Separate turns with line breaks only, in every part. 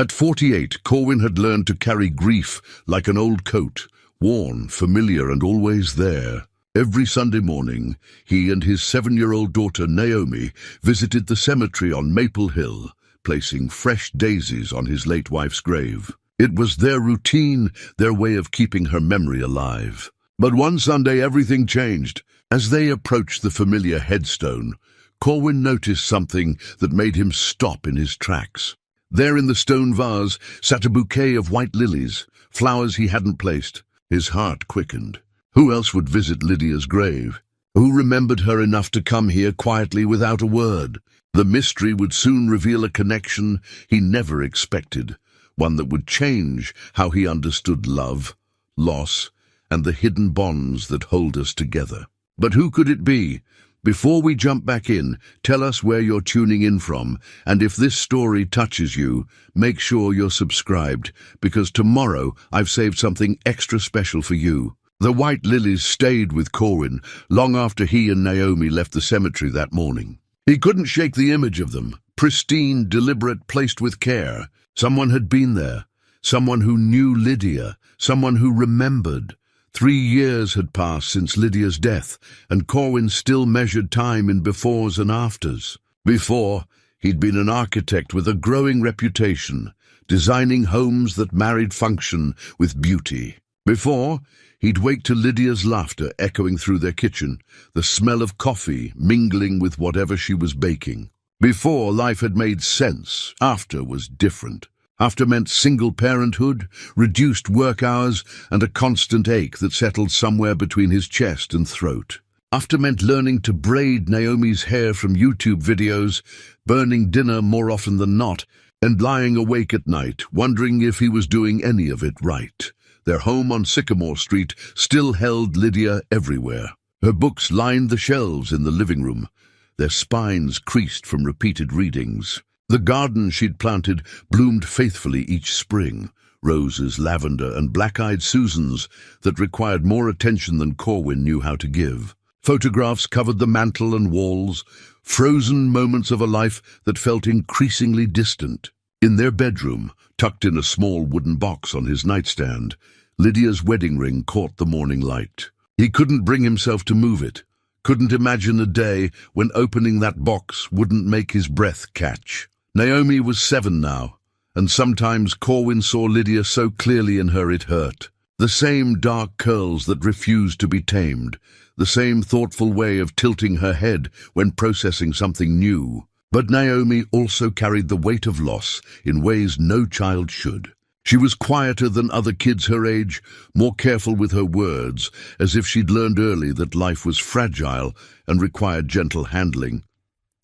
At 48, Corwin had learned to carry grief like an old coat, worn, familiar, and always there. Every Sunday morning, he and his 7-year-old daughter Naomi visited the cemetery on Maple Hill, placing fresh daisies on his late wife's grave. It was their routine, their way of keeping her memory alive. But one Sunday everything changed. As they approached the familiar headstone, Corwin noticed something that made him stop in his tracks. There in the stone vase sat a bouquet of white lilies, flowers he hadn't placed. His heart quickened. Who else would visit Lydia's grave? Who remembered her enough to come here quietly without a word? The mystery would soon reveal a connection he never expected, one that would change how he understood love, loss, and the hidden bonds that hold us together. But who could it be? Before we jump back in, tell us where you're tuning in from, and if this story touches you, make sure you're subscribed, because tomorrow I've saved something extra special for you. The white lilies stayed with Corwin long after he and Naomi left the cemetery that morning. He couldn't shake the image of them, pristine, deliberate, placed with care. Someone had been there, someone who knew Lydia, someone who remembered. 3 years had passed since Lydia's death, and Corwin still measured time in befores and afters. Before, he'd been an architect with a growing reputation, designing homes that married function with beauty. Before, he'd wake to Lydia's laughter echoing through their kitchen, the smell of coffee mingling with whatever she was baking. Before, life had made sense. After was different. After meant single parenthood, reduced work hours, and a constant ache that settled somewhere between his chest and throat. After meant learning to braid Naomi's hair from YouTube videos, burning dinner more often than not, and lying awake at night, wondering if he was doing any of it right. Their home on Sycamore Street still held Lydia everywhere. Her books lined the shelves in the living room, their spines creased from repeated readings. The garden she'd planted bloomed faithfully each spring, roses, lavender, and black-eyed Susans that required more attention than Corwin knew how to give. Photographs covered the mantel and walls, frozen moments of a life that felt increasingly distant. In their bedroom, tucked in a small wooden box on his nightstand, Lydia's wedding ring caught the morning light. He couldn't bring himself to move it, couldn't imagine a day when opening that box wouldn't make his breath catch. Naomi was 7 now, and sometimes Corwin saw Lydia so clearly in her it hurt. The same dark curls that refused to be tamed, the same thoughtful way of tilting her head when processing something new. But Naomi also carried the weight of loss in ways no child should. She was quieter than other kids her age, more careful with her words, as if she'd learned early that life was fragile and required gentle handling.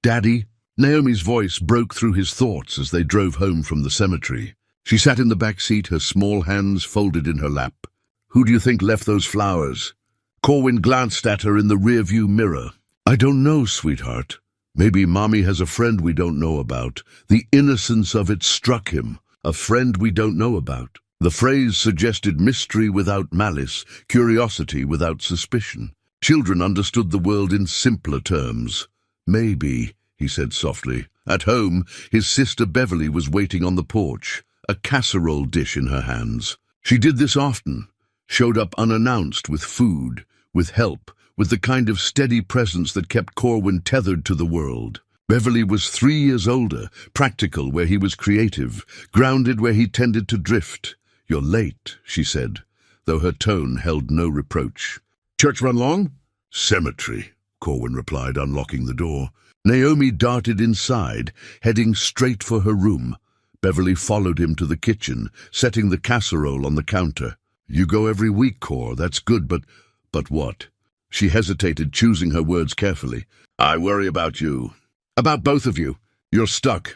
"Daddy?" Naomi's voice broke through his thoughts as they drove home from the cemetery. She sat in the back seat, her small hands folded in her lap. "Who do you think left those flowers?" Corwin glanced at her in the rearview mirror. "I don't know, sweetheart. Maybe Mommy has a friend we don't know about." The innocence of it struck him. A friend we don't know about. The phrase suggested mystery without malice, curiosity without suspicion. Children understood the world in simpler terms. "Maybe," he said softly. At home, his sister Beverly was waiting on the porch, a casserole dish in her hands. She did this often, showed up unannounced with food, with help, with the kind of steady presence that kept Corwin tethered to the world. Beverly was 3 years older, practical where he was creative, grounded where he tended to drift. "You're late," she said, though her tone held no reproach. "Church run long?" "Cemetery," Corwin replied, unlocking the door. Naomi darted inside, heading straight for her room. Beverly followed him to the kitchen, setting the casserole on the counter. "You go every week, Cor, that's good, but what?" She hesitated, choosing her words carefully. "I worry about you. About both of you. You're stuck."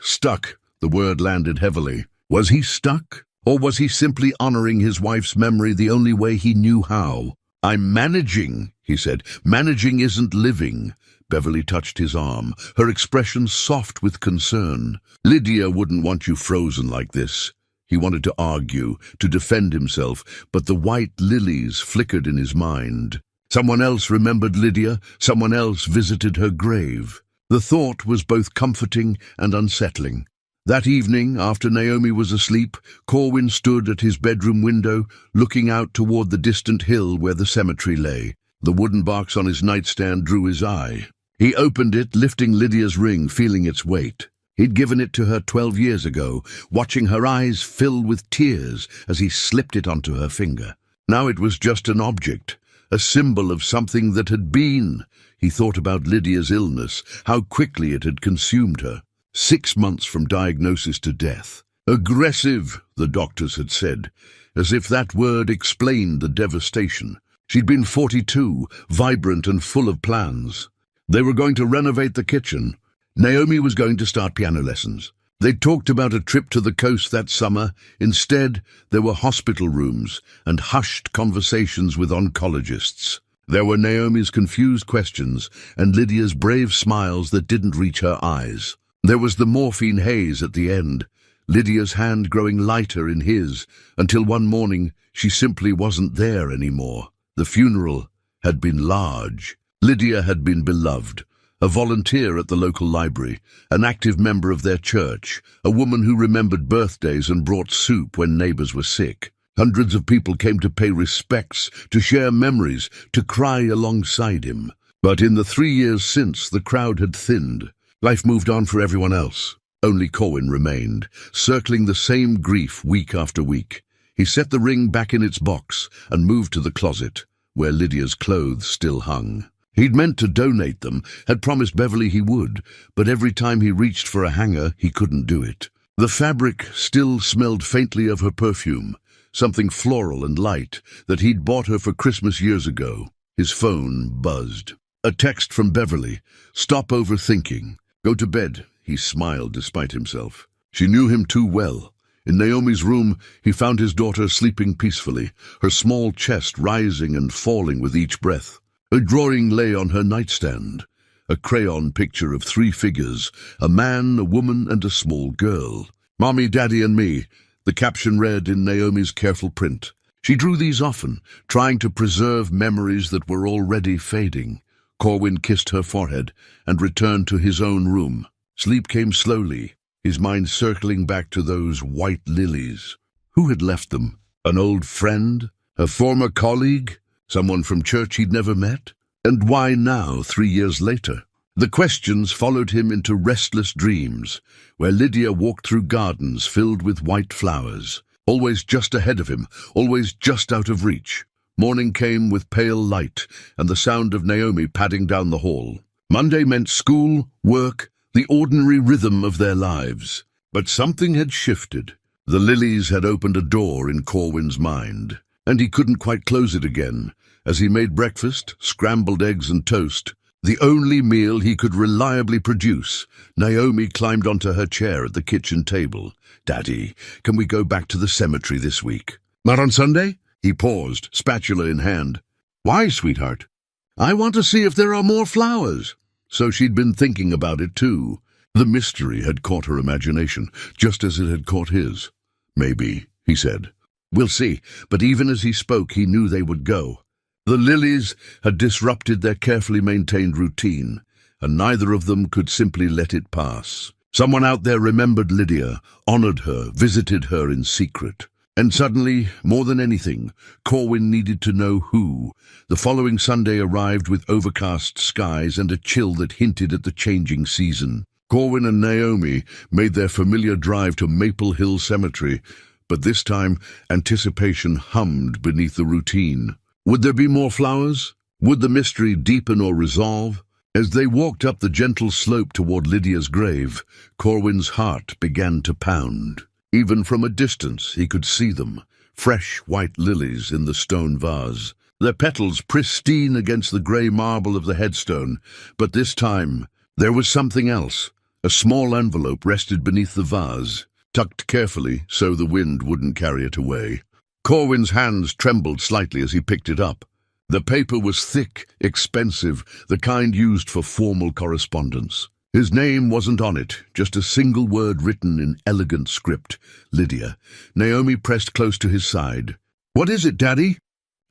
The word landed heavily. Was he stuck? Or was he simply honoring his wife's memory the only way he knew how? "I'm managing," he said. "Managing isn't living." Beverly touched his arm, her expression soft with concern. "Lydia wouldn't want you frozen like this." He wanted to argue, to defend himself, but the white lilies flickered in his mind. Someone else remembered Lydia, someone else visited her grave. The thought was both comforting and unsettling. That evening, after Naomi was asleep, Corwin stood at his bedroom window, looking out toward the distant hill where the cemetery lay. The wooden box on his nightstand drew his eye. He opened it, lifting Lydia's ring, feeling its weight. He'd given it to her 12 years ago, watching her eyes fill with tears as he slipped it onto her finger. Now it was just an object, a symbol of something that had been. He thought about Lydia's illness, how quickly it had consumed her. 6 months from diagnosis to death. Aggressive, the doctors had said, as if that word explained the devastation. She'd been 42, vibrant and full of plans. They were going to renovate the kitchen. Naomi was going to start piano lessons. They'd talked about a trip to the coast that summer. Instead, there were hospital rooms and hushed conversations with oncologists. There were Naomi's confused questions and Lydia's brave smiles that didn't reach her eyes. There was the morphine haze at the end, Lydia's hand growing lighter in his, until one morning she simply wasn't there anymore. The funeral had been large. Lydia had been beloved, a volunteer at the local library, an active member of their church, a woman who remembered birthdays and brought soup when neighbors were sick. Hundreds of people came to pay respects, to share memories, to cry alongside him. But in the 3 years since, the crowd had thinned. Life moved on for everyone else. Only Corwin remained, circling the same grief week after week. He set the ring back in its box and moved to the closet, where Lydia's clothes still hung. He'd meant to donate them, had promised Beverly he would, but every time he reached for a hanger, he couldn't do it. The fabric still smelled faintly of her perfume, something floral and light that he'd bought her for Christmas years ago. His phone buzzed. A text from Beverly. "Stop overthinking. Go to bed." He smiled despite himself. She knew him too well. In Naomi's room, he found his daughter sleeping peacefully, her small chest rising and falling with each breath. A drawing lay on her nightstand, a crayon picture of 3 figures, a man, a woman, and a small girl. "Mommy, Daddy, and me," the caption read in Naomi's careful print. She drew these often, trying to preserve memories that were already fading. Corwin kissed her forehead and returned to his own room. Sleep came slowly, his mind circling back to those white lilies. Who had left them? An old friend? A former colleague? Someone from church he'd never met? And why now, 3 years later? The questions followed him into restless dreams, where Lydia walked through gardens filled with white flowers, always just ahead of him, always just out of reach. Morning came with pale light and the sound of Naomi padding down the hall. Monday meant school, work, the ordinary rhythm of their lives. But something had shifted. The lilies had opened a door in Corwin's mind, and he couldn't quite close it again. As he made breakfast, scrambled eggs and toast, the only meal he could reliably produce, Naomi climbed onto her chair at the kitchen table. "Daddy, can we go back to the cemetery this week?" "Not on Sunday?" He paused, spatula in hand. "Why, sweetheart?" "I want to see if there are more flowers." So she'd been thinking about it too. The mystery had caught her imagination, just as it had caught his. "Maybe," he said. "We'll see." But even as he spoke, he knew they would go. The lilies had disrupted their carefully maintained routine, and neither of them could simply let it pass. Someone out there remembered Lydia, honored her, visited her in secret. And suddenly, more than anything, Corwin needed to know who. The following Sunday arrived with overcast skies and a chill that hinted at the changing season. Corwin and Naomi made their familiar drive to Maple Hill Cemetery, but this time anticipation hummed beneath the routine. Would there be more flowers? Would the mystery deepen or resolve? As they walked up the gentle slope toward Lydia's grave, Corwin's heart began to pound. Even from a distance he could see them, fresh white lilies in the stone vase, their petals pristine against the grey marble of the headstone. But this time there was something else. A small envelope rested beneath the vase, tucked carefully so the wind wouldn't carry it away. Corwin's hands trembled slightly as he picked it up. The paper was thick, expensive, the kind used for formal correspondence. His name wasn't on it, just a single word written in elegant script. "Lydia." Naomi pressed close to his side. "What is it, Daddy?"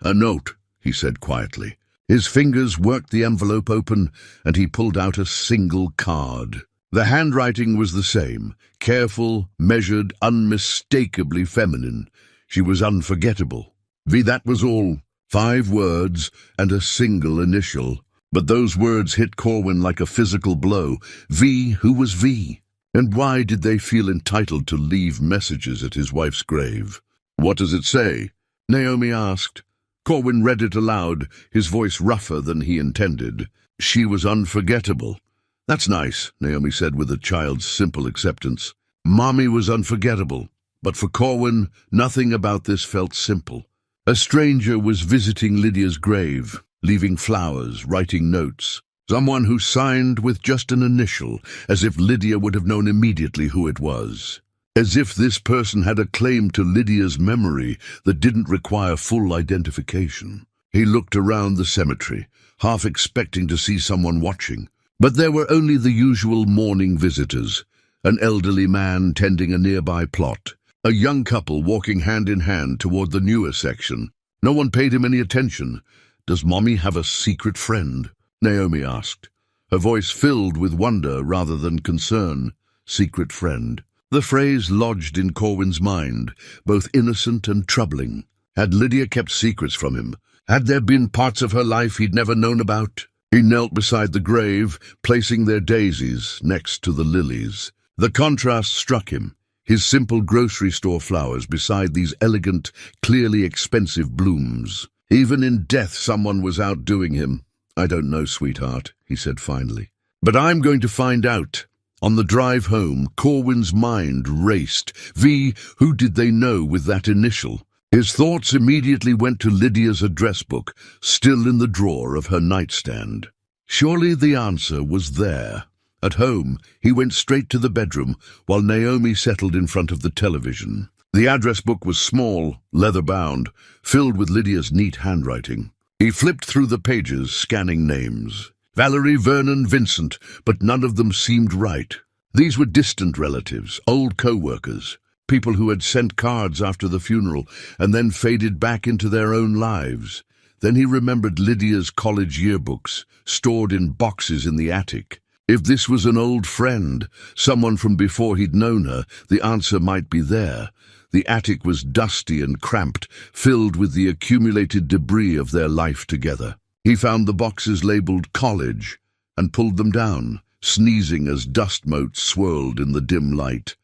"A note," he said quietly. His fingers worked the envelope open, and he pulled out a single card. The handwriting was the same, careful, measured, unmistakably feminine. She was unforgettable. V, that was all. 5 words and a single initial. But those words hit Corwin like a physical blow. V, who was V? And why did they feel entitled to leave messages at his wife's grave? "What does it say?" Naomi asked. Corwin read it aloud, his voice rougher than he intended. "She was unforgettable." "That's nice," Naomi said with a child's simple acceptance. Mommy was unforgettable. But for Corwin, nothing about this felt simple. A stranger was visiting Lydia's grave, leaving flowers, writing notes. Someone who signed with just an initial, as if Lydia would have known immediately who it was. As if this person had a claim to Lydia's memory that didn't require full identification. He looked around the cemetery, half expecting to see someone watching. But there were only the usual morning visitors, an elderly man tending a nearby plot, a young couple walking hand in hand toward the newer section. No one paid him any attention. "Does Mommy have a secret friend?" Naomi asked, her voice filled with wonder rather than concern. Secret friend. The phrase lodged in Corwin's mind, both innocent and troubling. Had Lydia kept secrets from him? Had there been parts of her life he'd never known about? He knelt beside the grave, placing their daisies next to the lilies. The contrast struck him, his simple grocery store flowers beside these elegant, clearly expensive blooms. Even in death someone was outdoing him. "I don't know, sweetheart," he said finally. "But I'm going to find out." On the drive home, Corwin's mind raced. V, who did they know with that initial? His thoughts immediately went to Lydia's address book, still in the drawer of her nightstand. Surely the answer was there. At home, he went straight to the bedroom, while Naomi settled in front of the television. The address book was small, leather-bound, filled with Lydia's neat handwriting. He flipped through the pages, scanning names. Valerie, Vernon, Vincent, but none of them seemed right. These were distant relatives, old co-workers, people who had sent cards after the funeral and then faded back into their own lives. Then he remembered Lydia's college yearbooks, stored in boxes in the attic. If this was an old friend, someone from before he'd known her, the answer might be there. The attic was dusty and cramped, filled with the accumulated debris of their life together. He found the boxes labeled college and pulled them down, sneezing as dust motes swirled in the dim light.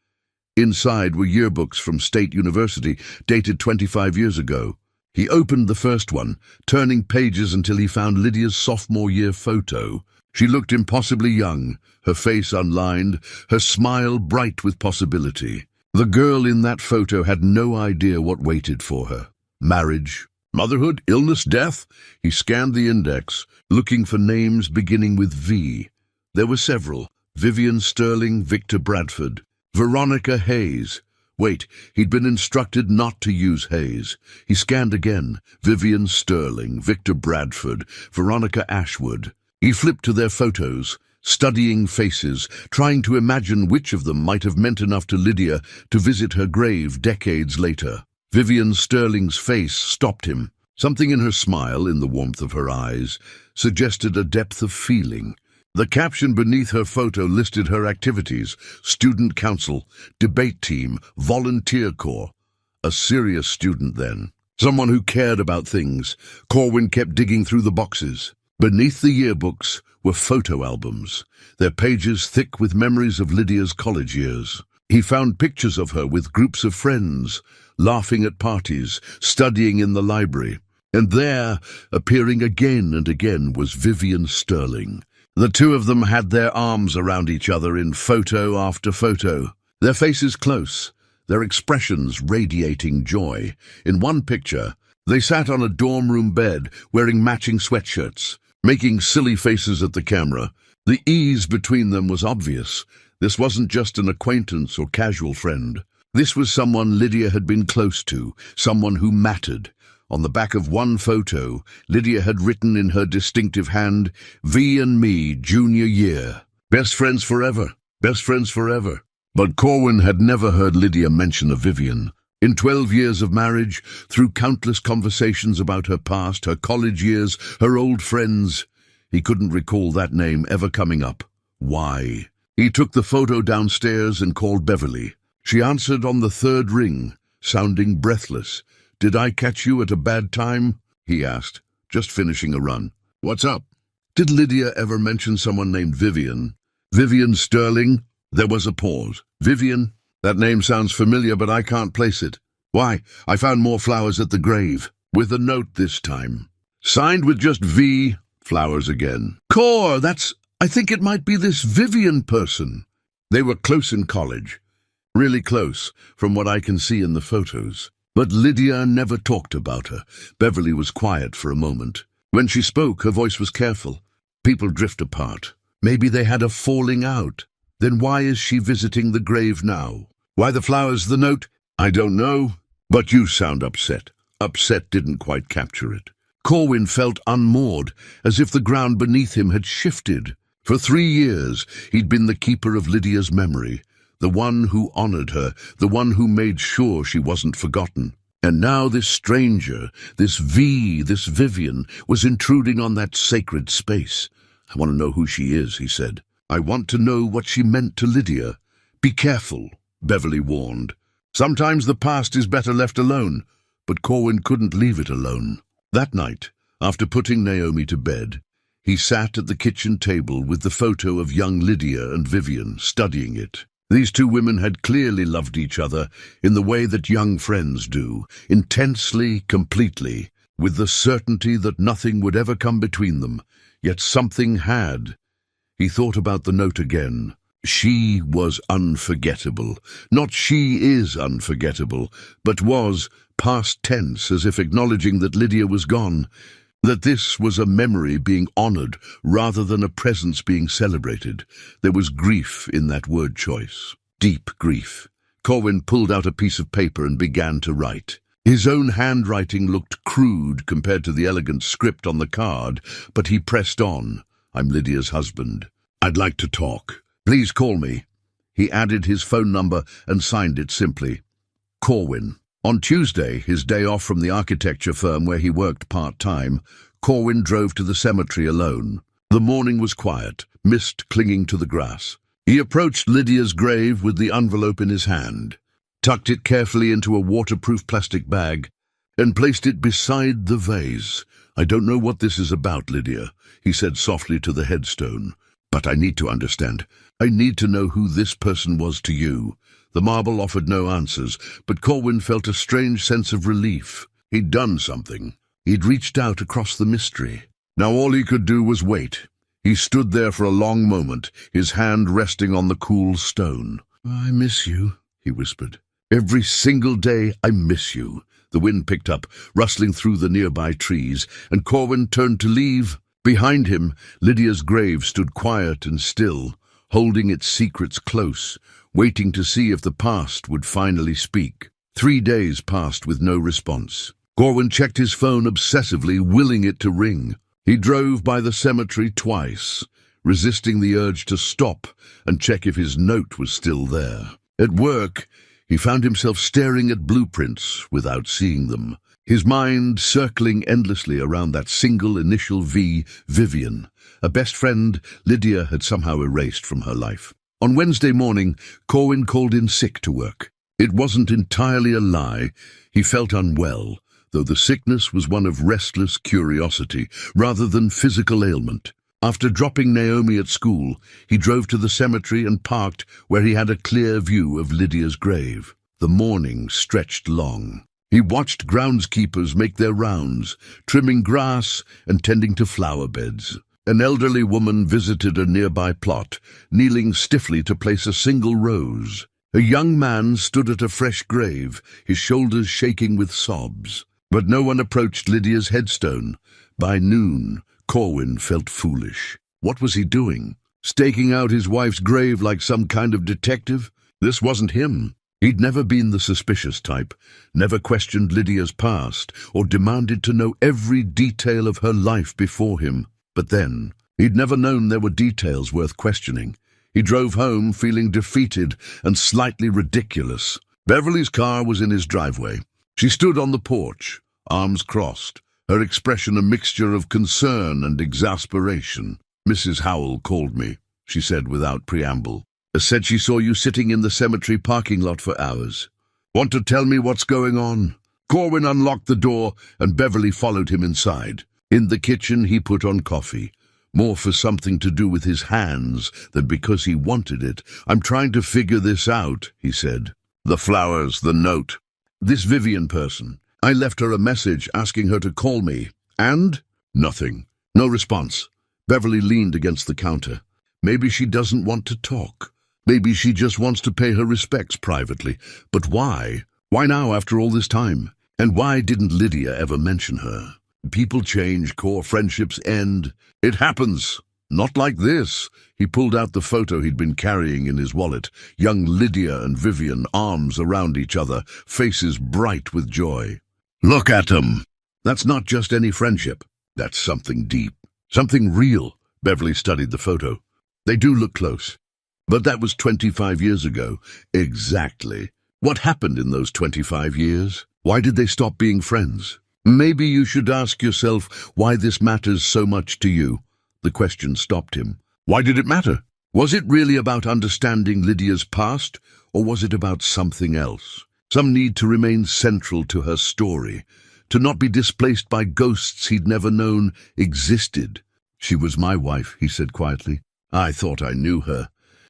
Inside were yearbooks from State University, dated 25 years ago. He opened the first one, turning pages until he found Lydia's sophomore year photo. She looked impossibly young, her face unlined, her smile bright with possibility. The girl in that photo had no idea what waited for her. Marriage, motherhood, illness, death? He scanned the index, looking for names beginning with V. There were several: Vivian Sterling, Victor Bradford, Veronica Hayes. Wait, he'd been instructed not to use Hayes. He scanned again: Vivian Sterling, Victor Bradford, Veronica Ashwood. He flipped to their photos, studying faces, trying to imagine which of them might have meant enough to Lydia to visit her grave decades later. Vivian Sterling's face stopped him. Something in her smile, in the warmth of her eyes, suggested a depth of feeling. The caption beneath her photo listed her activities: student council, debate team, volunteer corps. A serious student then. Someone who cared about things. Corwin kept digging through the boxes. Beneath the yearbooks were photo albums, their pages thick with memories of Lydia's college years. He found pictures of her with groups of friends, laughing at parties, studying in the library. And there, appearing again and again, was Vivian Sterling. The two of them had their arms around each other in photo after photo, their faces close, their expressions radiating joy. In one picture, they sat on a dorm room bed, wearing matching sweatshirts, making silly faces at the camera. The ease between them was obvious. This wasn't just an acquaintance or casual friend. This was someone Lydia had been close to, someone who mattered. On the back of one photo, Lydia had written in her distinctive hand, "V and me, junior year. Best friends forever, best friends forever." But Corwin had never heard Lydia mention a Vivian. In 12 years of marriage, through countless conversations about her past, her college years, her old friends, he couldn't recall that name ever coming up. Why? He took the photo downstairs and called Beverly. She answered on the third ring, sounding breathless. "Did I catch you at a bad time?" he asked, just finishing a run. "What's up?" "Did Lydia ever mention someone named Vivian?" "Vivian Sterling?" There was a pause. "Vivian? That name sounds familiar, but I can't place it." "Why, I found more flowers at the grave, with a note this time. Signed with just V, flowers again. Core, I think it might be this Vivian person." They were close in college. Really close, from what I can see in the photos. But Lydia never talked about her. Beverly was quiet for a moment. When she spoke, her voice was careful. People drift apart. Maybe they had a falling out. Then why is she visiting the grave now? Why the flowers, the note? I don't know. But you sound upset. Upset didn't quite capture it. Corwin felt unmoored, as if the ground beneath him had shifted. For 3 years, he'd been the keeper of Lydia's memory, the one who honored her, the one who made sure she wasn't forgotten. And now this stranger, this Vivian, was intruding on that sacred space. "I want to know who she is," he said. "I want to know what she meant to Lydia." "Be careful," Beverly warned. "Sometimes the past is better left alone." But Corwin couldn't leave it alone. That night, after putting Naomi to bed, he sat at the kitchen table with the photo of young Lydia and Vivian, studying it. These two women had clearly loved each other in the way that young friends do, intensely, completely, with the certainty that nothing would ever come between them, yet something had. He thought about the note again. She was unforgettable. Not she is unforgettable, but was, past tense, as if acknowledging that Lydia was gone, that this was a memory being honored rather than a presence being celebrated. There was grief in that word choice. Deep grief. Corwin pulled out a piece of paper and began to write. His own handwriting looked crude compared to the elegant script on the card, but he pressed on. "I'm Lydia's husband. I'd like to talk. Please call me." He added his phone number and signed it simply. Corwin. On Tuesday, his day off from the architecture firm where he worked part-time, Corwin drove to the cemetery alone. The morning was quiet, mist clinging to the grass. He approached Lydia's grave with the envelope in his hand, tucked it carefully into a waterproof plastic bag, and placed it beside the vase. "I don't know what this is about, Lydia," he said softly to the headstone. "But I need to understand. I need to know who this person was to you." The marble offered no answers, but Corwin felt a strange sense of relief. He'd done something. He'd reached out across the mystery. Now all he could do was wait. He stood there for a long moment, his hand resting on the cool stone. "I miss you," he whispered. "Every single day I miss you." The wind picked up, rustling through the nearby trees, and Corwin turned to leave. Behind him, Lydia's grave stood quiet and still, holding its secrets close, waiting to see if the past would finally speak. 3 days passed with no response. Corwin checked his phone obsessively, willing it to ring. He drove by the cemetery twice, resisting the urge to stop and check if his note was still there. At work, he found himself staring at blueprints without seeing them, his mind circling endlessly around that single initial V, Vivian, a best friend Lydia had somehow erased from her life. On Wednesday morning, Corwin called in sick to work. It wasn't entirely a lie. He felt unwell, though the sickness was one of restless curiosity rather than physical ailment. After dropping Naomi at school, he drove to the cemetery and parked where he had a clear view of Lydia's grave. The morning stretched long. He watched groundskeepers make their rounds, trimming grass and tending to flower beds. An elderly woman visited a nearby plot, kneeling stiffly to place a single rose. A young man stood at a fresh grave, his shoulders shaking with sobs. But no one approached Lydia's headstone. By noon, Corwin felt foolish. What was he doing? Staking out his wife's grave like some kind of detective? This wasn't him. He'd never been the suspicious type, never questioned Lydia's past, or demanded to know every detail of her life before him. But then, he'd never known there were details worth questioning. He drove home feeling defeated and slightly ridiculous. Beverly's car was in his driveway. She stood on the porch, arms crossed, her expression a mixture of concern and exasperation. "Mrs. Howell called me," she said without preamble. Said she saw you sitting in the cemetery parking lot for hours. Want to tell me what's going on? Corwin unlocked the door and Beverly followed him inside. In the kitchen, he put on coffee. More for something to do with his hands than because he wanted it. I'm trying to figure this out, he said. The flowers, the note. This Vivian person. I left her a message asking her to call me. And? Nothing. No response. Beverly leaned against the counter. Maybe she doesn't want to talk. Maybe she just wants to pay her respects privately. But why? Why now after all this time? And why didn't Lydia ever mention her? People change, core friendships end. It happens. Not like this. He pulled out the photo he'd been carrying in his wallet. Young Lydia and Vivian, arms around each other, faces bright with joy. Look at them. That's not just any friendship. That's something deep. Something real. Beverly studied the photo. They do look close. But that was 25 years ago. Exactly. What happened in those 25 years? Why did they stop being friends? Maybe you should ask yourself why this matters so much to you. The question stopped him. Why did it matter? Was it really about understanding Lydia's past, or was it about something else? Some need to remain central to her story, to not be displaced by ghosts he'd never known existed. She was my wife, he said quietly. I thought I knew her.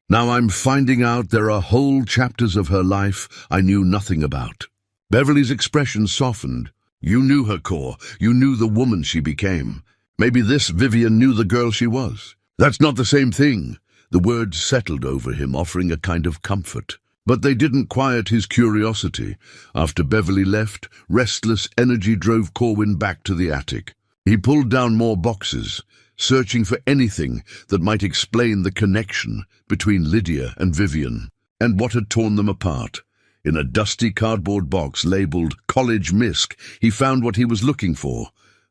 Now I'm finding out there are whole chapters of her life I knew nothing about. Beverly's expression softened. You knew her, Core. You knew the woman she became. Maybe this Vivian knew the girl she was. That's not the same thing. The words settled over him, offering a kind of comfort. But they didn't quiet his curiosity. After Beverly left, restless energy drove Corwin back to the attic. He pulled down more boxes, searching for anything that might explain the connection between Lydia and Vivian, and what had torn them apart. In a dusty cardboard box labeled College Misc, he found what he was looking for,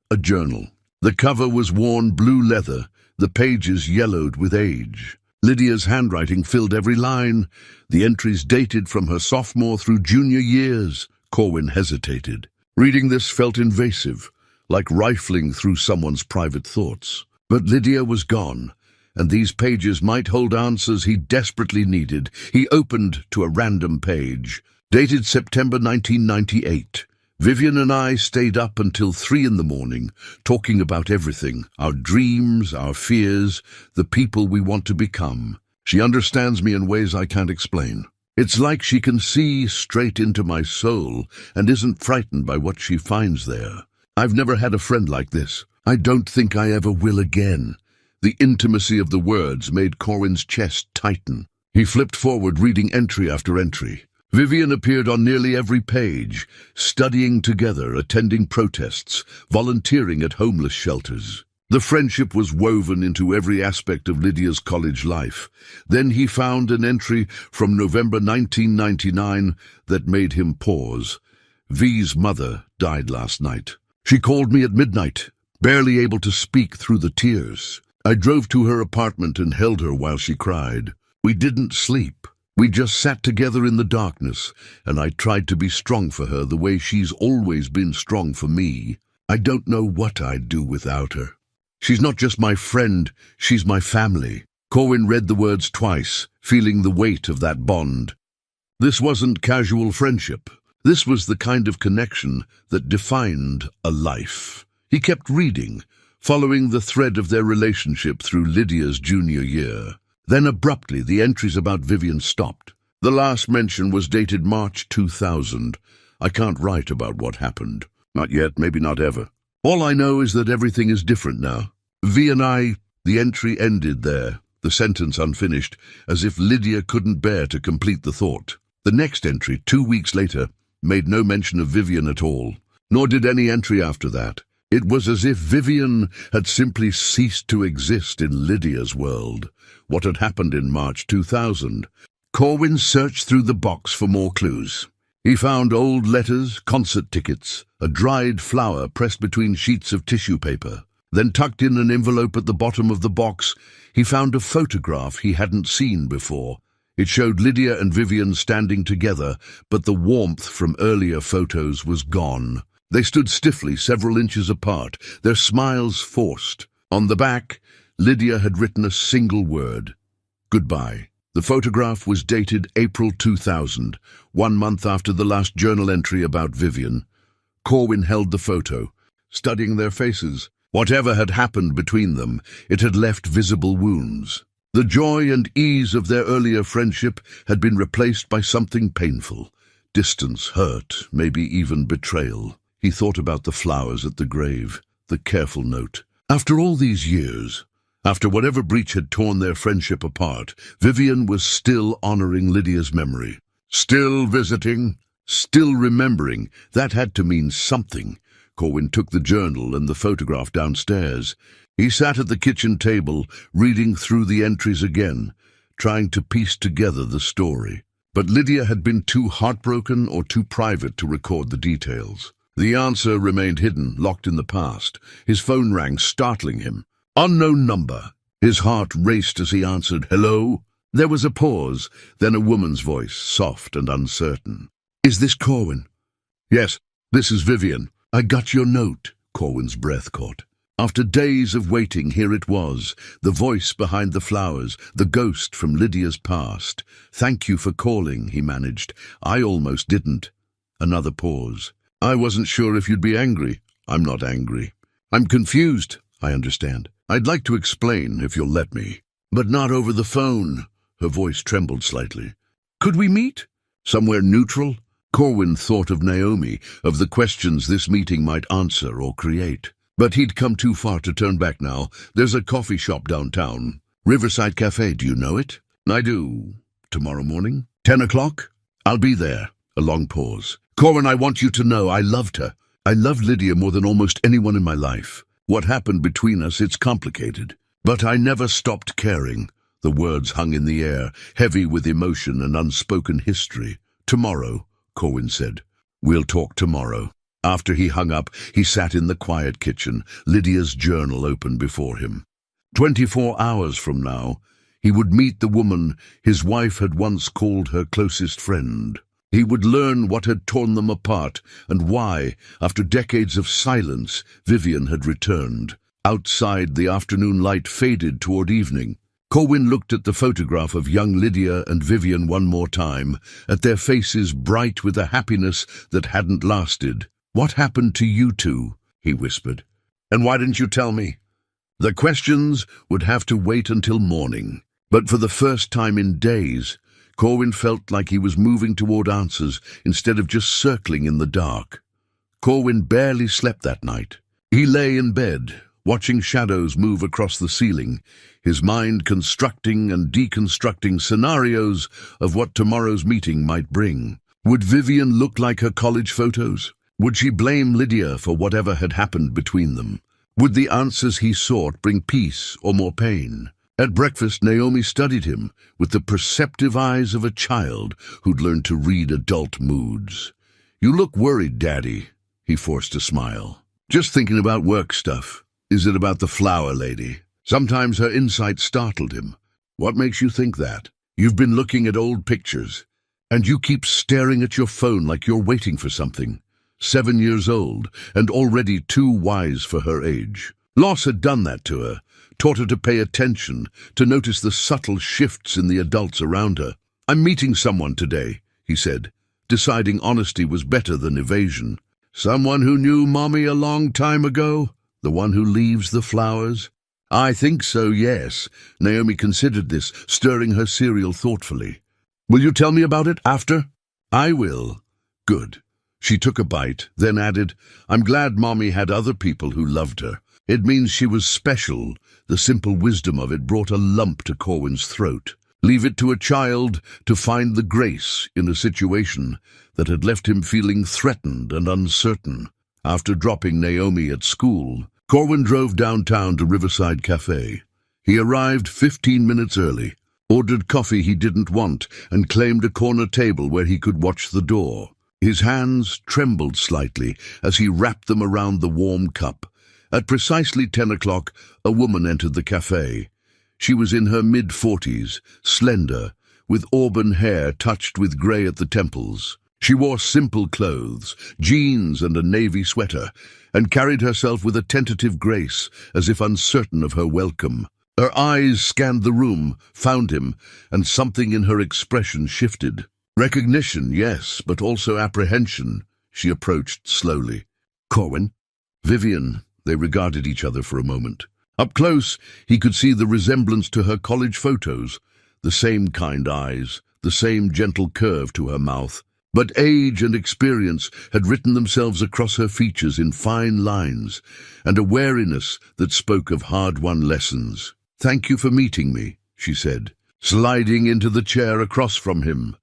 a journal. The cover was worn blue leather, the pages yellowed with age. Lydia's handwriting filled every line, the entries dated from her sophomore through junior years. Corwin hesitated. Reading this felt invasive, like rifling through someone's private thoughts. But Lydia was gone, and these pages might hold answers he desperately needed. He opened to a random page, dated September 1998. Vivian and I stayed up until 3 a.m, talking about everything, our dreams, our fears, the people we want to become. She understands me in ways I can't explain. It's like she can see straight into my soul and isn't frightened by what she finds there. I've never had a friend like this. I don't think I ever will again. The intimacy of the words made Corwin's chest tighten. He flipped forward, reading entry after entry. Vivian appeared on nearly every page, studying together, attending protests, volunteering at homeless shelters. The friendship was woven into every aspect of Lydia's college life. Then he found an entry from November 1999 that made him pause. V's mother died last night. She called me at midnight, barely able to speak through the tears. I drove to her apartment and held her while she cried. We didn't sleep. We just sat together in the darkness, and I tried to be strong for her the way she's always been strong for me. I don't know what I'd do without her. She's not just my friend, she's my family. Corwin read the words twice, feeling the weight of that bond. This wasn't casual friendship. This was the kind of connection that defined a life. He kept reading, following the thread of their relationship through Lydia's junior year. Then abruptly, the entries about Vivian stopped. The last mention was dated March 2000. I can't write about what happened. Not yet, maybe not ever. All I know is that everything is different now. V and I, the entry ended there, the sentence unfinished, as if Lydia couldn't bear to complete the thought. The next entry, 2 weeks later, made no mention of Vivian at all, nor did any entry after that. It was as if Vivian had simply ceased to exist in Lydia's world. What had happened in March 2000? Corwin searched through the box for more clues. He found old letters, concert tickets, a dried flower pressed between sheets of tissue paper. Then tucked in an envelope at the bottom of the box, he found a photograph he hadn't seen before. It showed Lydia and Vivian standing together, but the warmth from earlier photos was gone. They stood stiffly, several inches apart, their smiles forced. On the back, Lydia had written a single word, Goodbye. The photograph was dated April 2000, 1 month after the last journal entry about Vivian. Corwin held the photo, studying their faces. Whatever had happened between them, it had left visible wounds. The joy and ease of their earlier friendship had been replaced by something painful. Distance, hurt, maybe even betrayal. He thought about the flowers at the grave, the careful note. After all these years, after whatever breach had torn their friendship apart, Vivian was still honoring Lydia's memory. Still visiting, still remembering. That had to mean something. Corwin took the journal and the photograph downstairs. He sat at the kitchen table, reading through the entries again, trying to piece together the story. But Lydia had been too heartbroken or too private to record the details. The answer remained hidden, locked in the past. His phone rang, startling him. Unknown number. His heart raced as he answered, "Hello?" There was a pause, then a woman's voice, soft and uncertain. "Is this Corwin?" "Yes, this is Vivian. I got your note." Corwin's breath caught. After days of waiting, here it was, the voice behind the flowers, the ghost from Lydia's past. "Thank you for calling," he managed. "I almost didn't." Another pause. "I wasn't sure if you'd be angry." "I'm not angry. I'm confused." "I understand. I'd like to explain, if you'll let me." "But not over the phone." Her voice trembled slightly. "Could we meet? Somewhere neutral?" Corwin thought of Naomi, of the questions this meeting might answer or create. But he'd come too far to turn back now. "There's a coffee shop downtown. Riverside Cafe, do you know it?" "I do. Tomorrow morning? 10 o'clock? I'll be there." A long pause. "Corwin, I want you to know I loved her. I loved Lydia more than almost anyone in my life. What happened between us, it's complicated. But I never stopped caring." The words hung in the air, heavy with emotion and unspoken history. "Tomorrow," Corwin said. "We'll talk tomorrow." After he hung up, he sat in the quiet kitchen, Lydia's journal open before him. 24 hours from now, he would meet the woman his wife had once called her closest friend. He would learn what had torn them apart and why, after decades of silence, Vivian had returned. Outside, the afternoon light faded toward evening. Corwin looked at the photograph of young Lydia and Vivian one more time, at their faces bright with a happiness that hadn't lasted. "What happened to you two?" he whispered. "And why didn't you tell me?" The questions would have to wait until morning. But for the first time in days, Corwin felt like he was moving toward answers instead of just circling in the dark. Corwin barely slept that night. He lay in bed, watching shadows move across the ceiling, his mind constructing and deconstructing scenarios of what tomorrow's meeting might bring. Would Vivian look like her college photos? Would she blame Lydia for whatever had happened between them? Would the answers he sought bring peace or more pain? At breakfast, Naomi studied him with the perceptive eyes of a child who'd learned to read adult moods. "You look worried, Daddy." He forced a smile. "Just thinking about work stuff." "Is it about the flower lady?" Sometimes her insight startled him. "What makes you think that?" "You've been looking at old pictures, and you keep staring at your phone like you're waiting for something. 7 years old, and already too wise for her age." Loss had done that to her, taught her to pay attention, to notice the subtle shifts in the adults around her. "I'm meeting someone today," he said, deciding honesty was better than evasion. "Someone who knew Mommy a long time ago? The one who leaves the flowers?" "I think so, yes." Naomi considered this, stirring her cereal thoughtfully. "Will you tell me about it after?" "I will." "Good." She took a bite, then added, "I'm glad Mommy had other people who loved her. It means she was special." The simple wisdom of it brought a lump to Corwin's throat. Leave it to a child to find the grace in a situation that had left him feeling threatened and uncertain. After dropping Naomi at school, Corwin drove downtown to Riverside Cafe. He arrived 15 minutes early, ordered coffee he didn't want, and claimed a corner table where he could watch the door. His hands trembled slightly as he wrapped them around the warm cup. At precisely 10 o'clock, a woman entered the cafe. She was in her mid-40s, slender, with auburn hair touched with grey at the temples. She wore simple clothes, jeans and a navy sweater, and carried herself with a tentative grace, as if uncertain of her welcome. Her eyes scanned the room, found him, and something in her expression shifted. Recognition, yes, but also apprehension. She approached slowly. "Corwin?" "Vivian." They regarded each other for a moment. Up close, he could see the resemblance to her college photos. The same kind eyes, the same gentle curve to her mouth. But age and experience had written themselves across her features in fine lines, and a wariness that spoke of hard-won lessons. "Thank you for meeting me," she said, sliding into the chair across from him.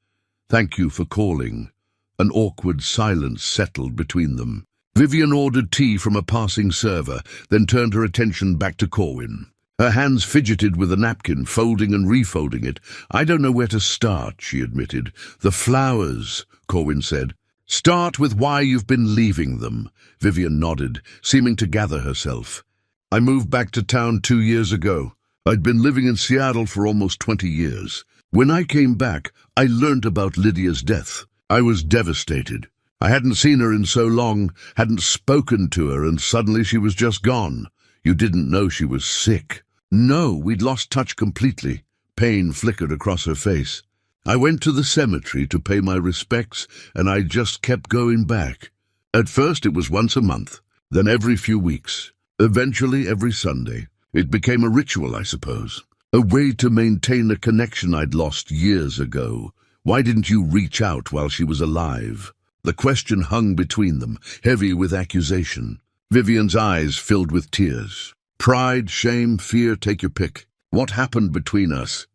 "Thank you for calling." An awkward silence settled between them. Vivian ordered tea from a passing server, then turned her attention back to Corwin. Her hands fidgeted with a napkin, folding and refolding it. "I don't know where to start," she admitted. "The flowers," Corwin said. "Start with why you've been leaving them." Vivian nodded, seeming to gather herself. "I moved back to town 2 years ago. I'd been living in Seattle for almost 20 years. When I came back, I learned about Lydia's death. I was devastated. I hadn't seen her in so long, hadn't spoken to her, and suddenly she was just gone. You didn't know she was sick." "No, we'd lost touch completely." Pain flickered across her face. "I went to the cemetery to pay my respects, and I just kept going back. At first it was once a month, then every few weeks, eventually every Sunday. It became a ritual, I suppose. A way to maintain a connection I'd lost years ago. Why didn't you reach out while she was alive?" The question hung between them, heavy with accusation. Vivian's eyes filled with tears. "Pride, shame, fear, take your pick. What happened between us?"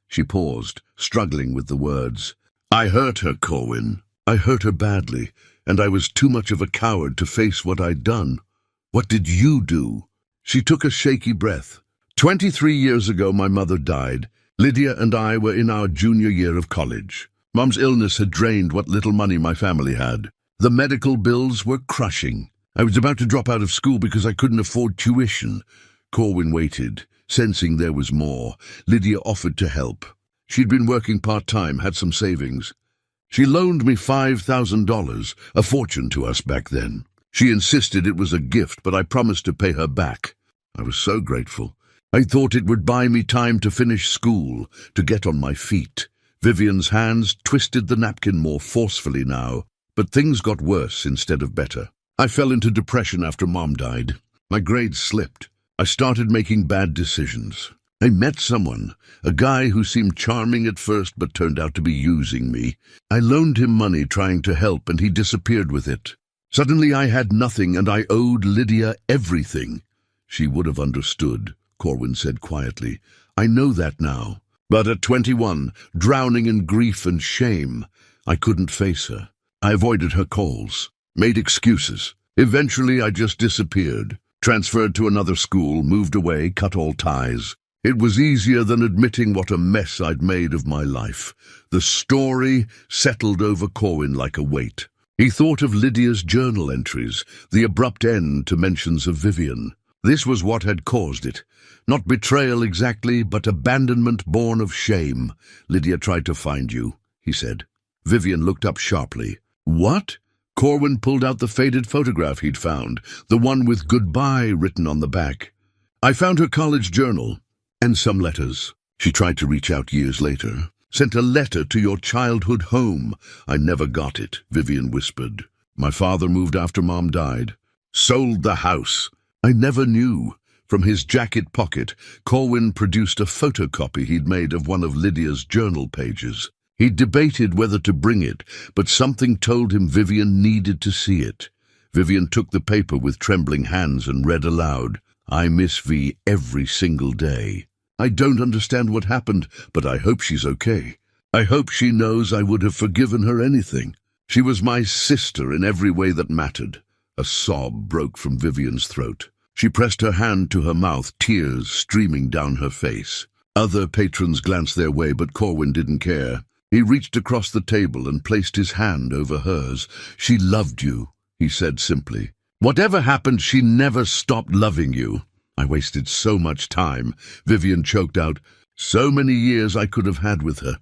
She paused, struggling with the words. "I hurt her, Corwin. I hurt her badly, and I was too much of a coward to face what I'd done. What did you do?" She took a shaky breath. 23 years ago, my mother died. Lydia and I were in our junior year of college. Mom's illness had drained what little money my family had. The medical bills were crushing. I was about to drop out of school because I couldn't afford tuition. Corwin waited, sensing there was more. Lydia offered to help. She'd been working part-time, had some savings. She loaned me $5,000, a fortune to us back then. She insisted it was a gift, but I promised to pay her back. I was so grateful. I thought it would buy me time to finish school, to get on my feet. Vivian's hands twisted the napkin more forcefully now, but things got worse instead of better. I fell into depression after Mom died. My grades slipped. I started making bad decisions. I met someone, a guy who seemed charming at first but turned out to be using me. I loaned him money trying to help, and he disappeared with it. Suddenly I had nothing, and I owed Lydia everything. She would have understood, Corwin said quietly. I know that now. But at 21, drowning in grief and shame, I couldn't face her. I avoided her calls, made excuses. Eventually I just disappeared, transferred to another school, moved away, cut all ties. It was easier than admitting what a mess I'd made of my life. The story settled over Corwin like a weight. He thought of Lydia's journal entries, the abrupt end to mentions of Vivian. This was what had caused it. Not betrayal exactly, but abandonment born of shame. Lydia tried to find you, he said. Vivian looked up sharply. What? Corwin pulled out the faded photograph he'd found, the one with goodbye written on the back. I found her college journal, and some letters. She tried to reach out years later. Sent a letter to your childhood home. I never got it, Vivian whispered. My father moved after Mom died. Sold the house. I never knew. From his jacket pocket, Corwin produced a photocopy he'd made of one of Lydia's journal pages. He debated whether to bring it, but something told him Vivian needed to see it. Vivian took the paper with trembling hands and read aloud, I miss V every single day. I don't understand what happened, but I hope she's okay. I hope she knows I would have forgiven her anything. She was my sister in every way that mattered. A sob broke from Vivian's throat. She pressed her hand to her mouth, tears streaming down her face. Other patrons glanced their way, but Corwin didn't care. He reached across the table and placed his hand over hers. She loved you, he said simply. Whatever happened, she never stopped loving you. I wasted so much time, Vivian choked out. So many years I could have had with her.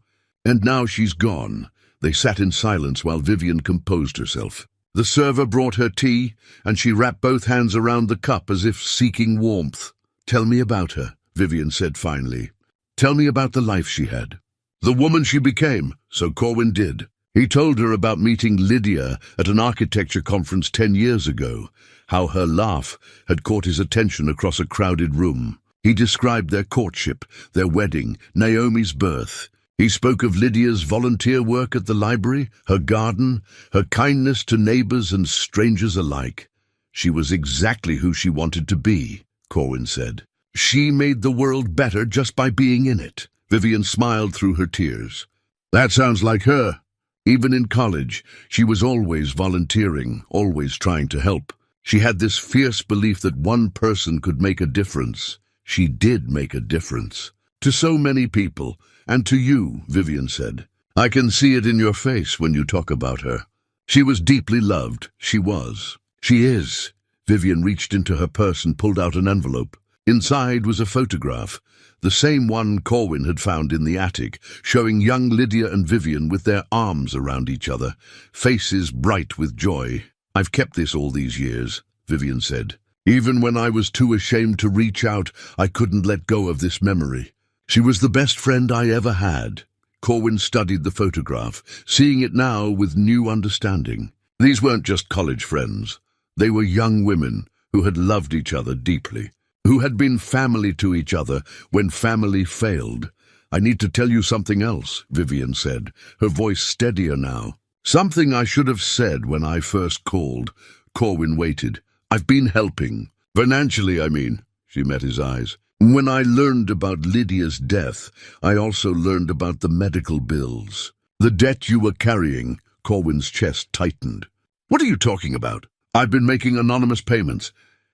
And now she's gone. They sat in silence while Vivian composed herself. The server brought her tea, and she wrapped both hands around the cup as if seeking warmth. Tell me about her, Vivian said finally. Tell me about the life she had. The woman she became, so Corwin did. He told her about meeting Lydia at an architecture conference 10 years ago, how her laugh had caught his attention across a crowded room. He described their courtship, their wedding, Naomi's birth. He spoke of Lydia's volunteer work at the library, her garden, her kindness to neighbors and strangers alike. She was exactly who she wanted to be, Corwin said. She made the world better just by being in it. Vivian smiled through her tears. That sounds like her. Even in college, she was always volunteering, always trying to help. She had this fierce belief that one person could make a difference. She did make a difference. To so many people, and to you, Vivian said. I can see it in your face when you talk about her. She was deeply loved. She was. She is. Vivian reached into her purse and pulled out an envelope. Inside was a photograph, the same one Corwin had found in the attic, showing young Lydia and Vivian with their arms around each other, faces bright with joy. I've kept this all these years, Vivian said. Even when I was too ashamed to reach out, I couldn't let go of this memory. She was the best friend I ever had. Corwin studied the photograph, seeing it now with new understanding. These weren't just college friends. They were young women who had loved each other deeply, who had been family to each other when family failed. I need to tell you something else, Vivian said, her voice steadier now. Something I should have said when I first called. Corwin waited. I've been helping. Financially, I mean. She met his eyes. When I learned about Lydia's death, I also learned about the medical bills. The debt you were carrying. Corwin's chest tightened. What are you talking about? I've been making anonymous payments.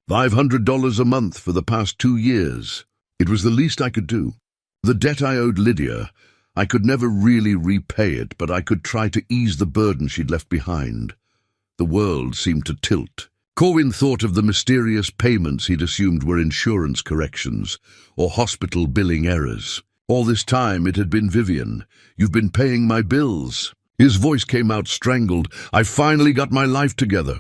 $500 a month for the past 2 years. It was the least I could do. The debt I owed Lydia, I could never really repay it, but I could try to ease the burden she'd left behind. The world seemed to tilt. Corwin thought of the mysterious payments he'd assumed were insurance corrections or hospital billing errors. All this time it had been Vivian. You've been paying my bills. His voice came out strangled. I finally got my life together.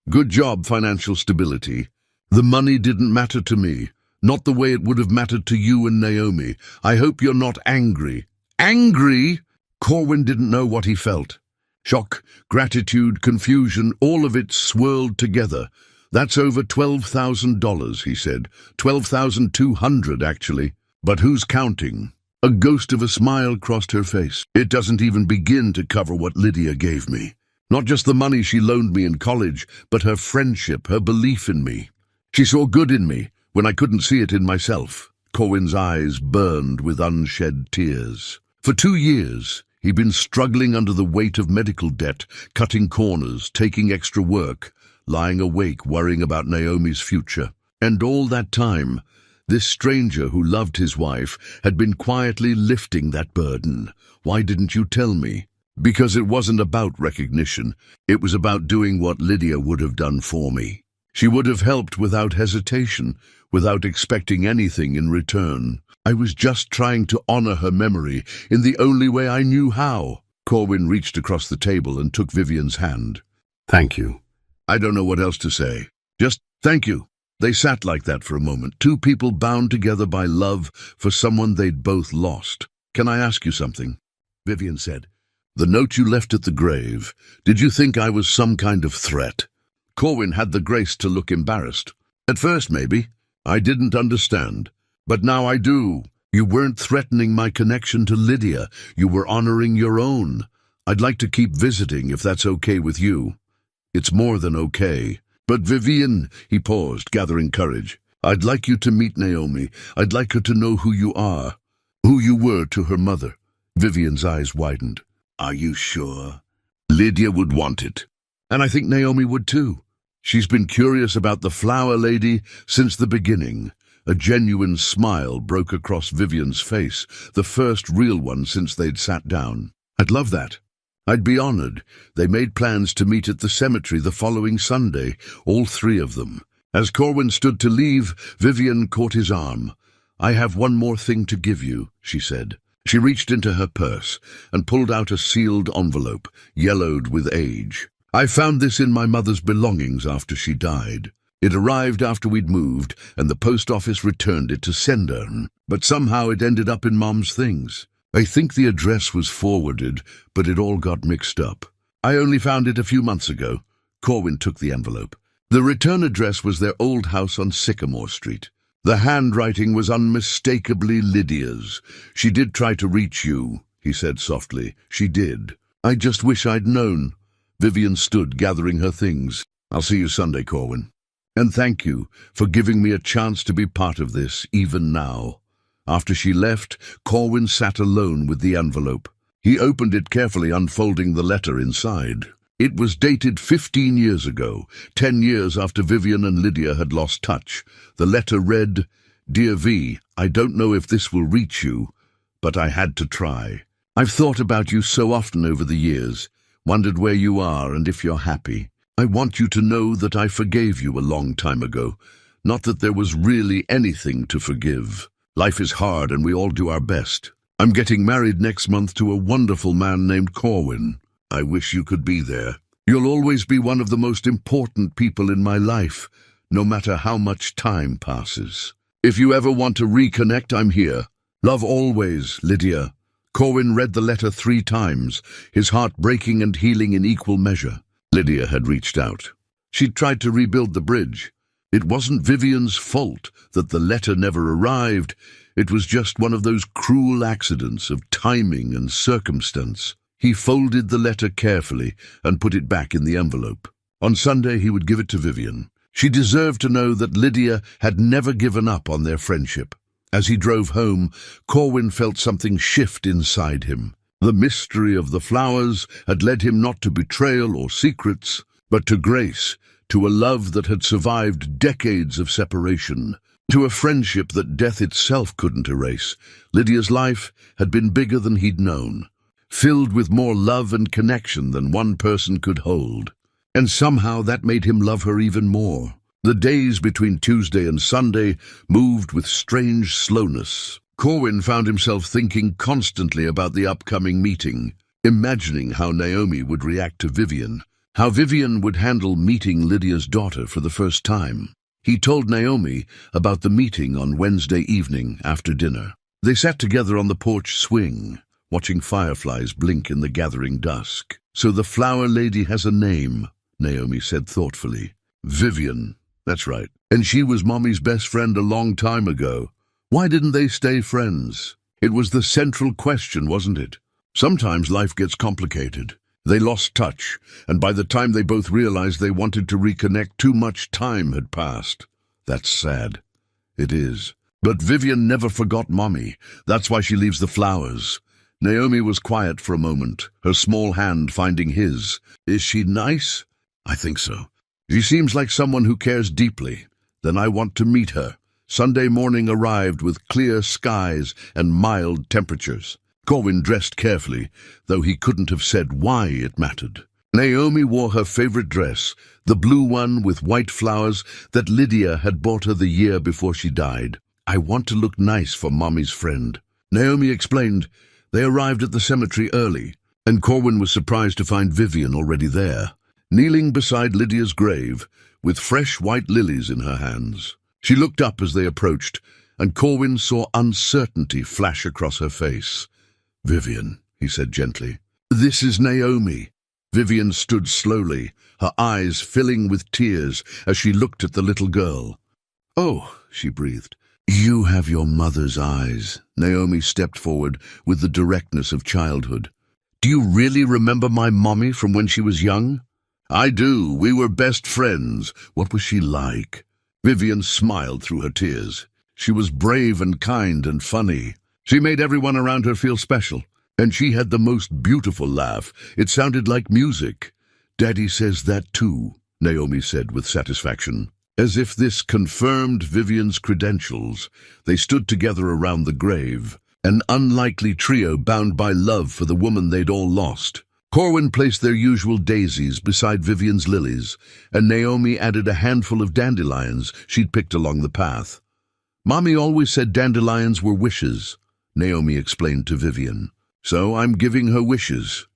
Good job, financial stability. The money didn't matter to me, not the way it would have mattered to you and Naomi. I hope you're not angry. Angry? Corwin didn't know what he felt. Shock, gratitude, confusion, all of it swirled together. That's over $12,000, he said. $12,200, actually. But who's counting? A ghost of a smile crossed her face. It doesn't even begin to cover what Lydia gave me. Not just the money she loaned me in college, but her friendship, her belief in me. She saw good in me when I couldn't see it in myself. Corwin's eyes burned with unshed tears. For 2 years, he'd been struggling under the weight of medical debt, cutting corners, taking extra work, lying awake worrying about Naomi's future. And all that time, this stranger who loved his wife had been quietly lifting that burden. Why didn't you tell me? Because it wasn't about recognition. It was about doing what Lydia would have done for me. She would have helped without hesitation, without expecting anything in return. I was just trying to honor her memory in the only way I knew how. Corwin reached across the table and took Vivian's hand. Thank you. I don't know what else to say. Just thank you. They sat like that for a moment, two people bound together by love for someone they'd both lost. Can I ask you something? Vivian said. The note you left at the grave, did you think I was some kind of threat? Corwin had the grace to look embarrassed. At first, maybe. I didn't understand. But now I do. You weren't threatening my connection to Lydia. You were honoring your own. I'd like to keep visiting if that's okay with you. It's more than okay. But Vivian, he paused, gathering courage. I'd like you to meet Naomi. I'd like her to know who you are, who you were to her mother. Vivian's eyes widened. Are you sure? Lydia would want it. And I think Naomi would too. She's been curious about the flower lady since the beginning. A genuine smile broke across Vivian's face, the first real one since they'd sat down. I'd love that. I'd be honored. They made plans to meet at the cemetery the following Sunday, all three of them. As Corwin stood to leave, Vivian caught his arm. I have one more thing to give you, she said. She reached into her purse and pulled out a sealed envelope, yellowed with age. I found this in my mother's belongings after she died. It arrived after we'd moved, and the post office returned it to sender, but somehow it ended up in Mom's things. I think the address was forwarded, but it all got mixed up. I only found it a few months ago. Corwin took the envelope. The return address was their old house on Sycamore Street. The handwriting was unmistakably Lydia's. She did try to reach you, he said softly. She did. I just wish I'd known. Vivian stood, gathering her things. I'll see you Sunday, Corwin. And thank you for giving me a chance to be part of this, even now. After she left, Corwin sat alone with the envelope. He opened it carefully, unfolding the letter inside. It was dated 15 years ago, 10 years after Vivian and Lydia had lost touch. The letter read, "Dear V, I don't know if this will reach you, but I had to try. I've thought about you so often over the years, wondered where you are and if you're happy. I want you to know that I forgave you a long time ago. Not that there was really anything to forgive. Life is hard and we all do our best. I'm getting married next month to a wonderful man named Corwin. I wish you could be there. You'll always be one of the most important people in my life, no matter how much time passes. If you ever want to reconnect, I'm here. Love always, Lydia." Corwin read the letter 3 times, his heart breaking and healing in equal measure. Lydia had reached out. She'd tried to rebuild the bridge. It wasn't Vivian's fault that the letter never arrived. It was just one of those cruel accidents of timing and circumstance. He folded the letter carefully and put it back in the envelope. On Sunday, he would give it to Vivian. She deserved to know that Lydia had never given up on their friendship. As he drove home, Corwin felt something shift inside him. The mystery of the flowers had led him not to betrayal or secrets, but to grace, to a love that had survived decades of separation, to a friendship that death itself couldn't erase. Lydia's life had been bigger than he'd known, filled with more love and connection than one person could hold. And somehow that made him love her even more. The days between Tuesday and Sunday moved with strange slowness. Corwin found himself thinking constantly about the upcoming meeting, imagining how Naomi would react to Vivian, how Vivian would handle meeting Lydia's daughter for the first time. He told Naomi about the meeting on Wednesday evening after dinner. They sat together on the porch swing, watching fireflies blink in the gathering dusk. "So the flower lady has a name," Naomi said thoughtfully. "Vivian, that's right. And she was Mommy's best friend a long time ago. Why didn't they stay friends?" It was the central question, wasn't it? Sometimes life gets complicated. They lost touch, and by the time they both realized they wanted to reconnect, too much time had passed. That's sad. It is. But Vivian never forgot Mommy. That's why she leaves the flowers. Naomi was quiet for a moment, her small hand finding his. "Is she nice?" "I think so. She seems like someone who cares deeply. Then I want to meet her." Sunday morning arrived with clear skies and mild temperatures. Corwin dressed carefully, though he couldn't have said why it mattered. Naomi wore her favorite dress, the blue one with white flowers that Lydia had bought her the year before she died. "I want to look nice for Mommy's friend." Naomi explained. They arrived at the cemetery early, and Corwin was surprised to find Vivian already there, kneeling beside Lydia's grave, with fresh white lilies in her hands. She looked up as they approached, and Corwin saw uncertainty flash across her face. "Vivian," he said gently. "This is Naomi." Vivian stood slowly, her eyes filling with tears as she looked at the little girl. "Oh," she breathed. "You have your mother's eyes." Naomi stepped forward with the directness of childhood. "Do you really remember my mommy from when she was young?" "I do. We were best friends." "What was she like?" Vivian smiled through her tears. "She was brave and kind and funny. She made everyone around her feel special. And she had the most beautiful laugh. It sounded like music." "Daddy says that too," Naomi said with satisfaction. As if this confirmed Vivian's credentials, they stood together around the grave, an unlikely trio bound by love for the woman they'd all lost. Corwin placed their usual daisies beside Vivian's lilies, and Naomi added a handful of dandelions she'd picked along the path. "Mommy always said dandelions were wishes," Naomi explained to Vivian. "So I'm giving her wishes."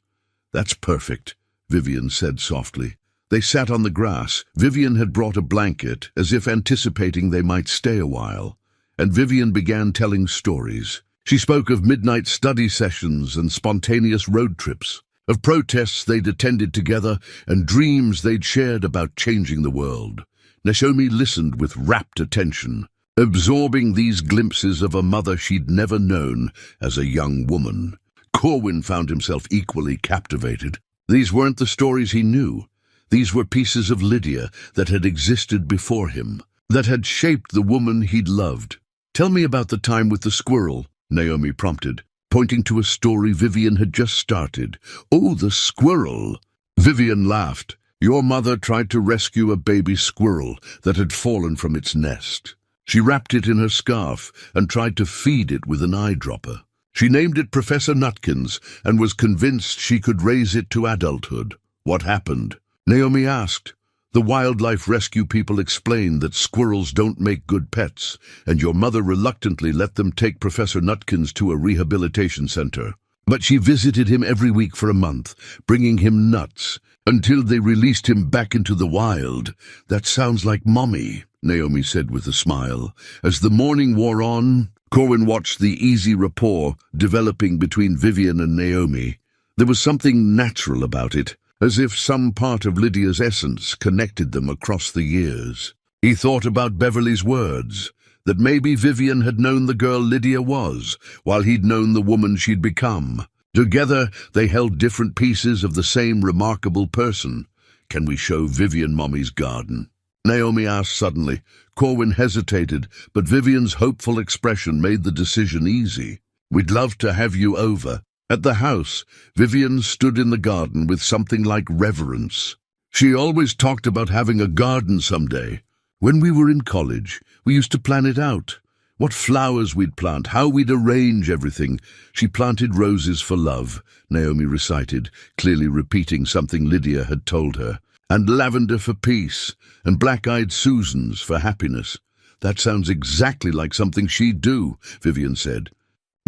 "That's perfect," Vivian said softly. They sat on the grass. Vivian had brought a blanket, as if anticipating they might stay a while. And Vivian began telling stories. She spoke of midnight study sessions and spontaneous road trips, of protests they'd attended together and dreams they'd shared about changing the world. Naomi listened with rapt attention, absorbing these glimpses of a mother she'd never known as a young woman. Corwin found himself equally captivated. These weren't the stories he knew. These were pieces of Lydia that had existed before him, that had shaped the woman he'd loved. "Tell me about the time with the squirrel," Naomi prompted, pointing to a story Vivian had just started. "Oh, the squirrel." Vivian laughed. "Your mother tried to rescue a baby squirrel that had fallen from its nest. She wrapped it in her scarf and tried to feed it with an eyedropper. She named it Professor Nutkins and was convinced she could raise it to adulthood. What happened?" Naomi asked. "The wildlife rescue people explained that squirrels don't make good pets, and your mother reluctantly let them take Professor Nutkins to a rehabilitation center. But she visited him every week for a month, bringing him nuts, until they released him back into the wild." "That sounds like Mommy," Naomi said with a smile. As the morning wore on, Corwin watched the easy rapport developing between Vivian and Naomi. There was something natural about it, as if some part of Lydia's essence connected them across the years. He thought about Beverly's words, that maybe Vivian had known the girl Lydia was, while he'd known the woman she'd become. Together, they held different pieces of the same remarkable person. "Can we show Vivian Mommy's garden?" Naomi asked suddenly. Corwin hesitated, but Vivian's hopeful expression made the decision easy. "We'd love to have you over." At the house, Vivian stood in the garden with something like reverence. She always talked about having a garden someday. "When we were in college, we used to plan it out. What flowers we'd plant, how we'd arrange everything. She planted roses for love," Naomi recited, clearly repeating something Lydia had told her. "And lavender for peace, and black-eyed Susans for happiness." "That sounds exactly like something she'd do," Vivian said.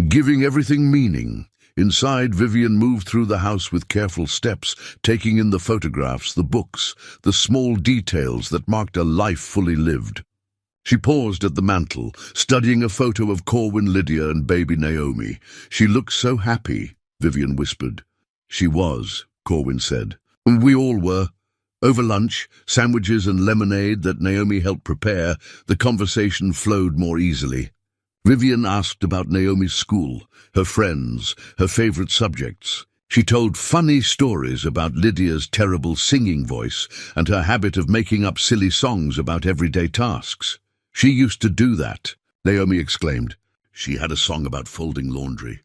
"Giving everything meaning." Inside, Vivian moved through the house with careful steps, taking in the photographs, the books, the small details that marked a life fully lived. She paused at the mantel, studying a photo of Corwin, Lydia, and baby Naomi. "She looked so happy," Vivian whispered. "She was," Corwin said. "We all were." Over lunch, sandwiches and lemonade that Naomi helped prepare, the conversation flowed more easily. Vivian asked about Naomi's school, her friends, her favorite subjects. She told funny stories about Lydia's terrible singing voice and her habit of making up silly songs about everyday tasks. "She used to do that," Naomi exclaimed. "She had a song about folding laundry."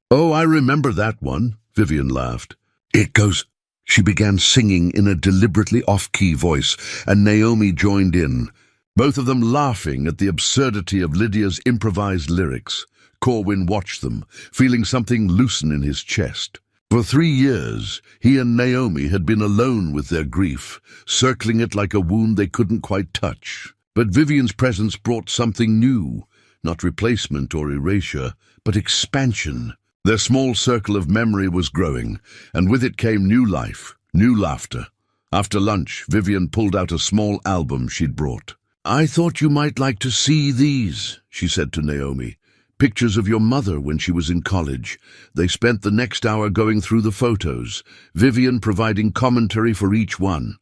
"Oh, I remember that one," Vivian laughed. "It goes—" She began singing in a deliberately off-key voice, and Naomi joined in, both of them laughing at the absurdity of Lydia's improvised lyrics. Corwin watched them, feeling something loosen in his chest. For 3 years, he and Naomi had been alone with their grief, circling it like a wound they couldn't quite touch. But Vivian's presence brought something new, not replacement or erasure, but expansion. Their small circle of memory was growing, and with it came new life, new laughter. After lunch, Vivian pulled out a small album she'd brought. "I thought you might like to see these," she said to Naomi. "Pictures of your mother when she was in college." They spent the next hour going through the photos, Vivian providing commentary for each one.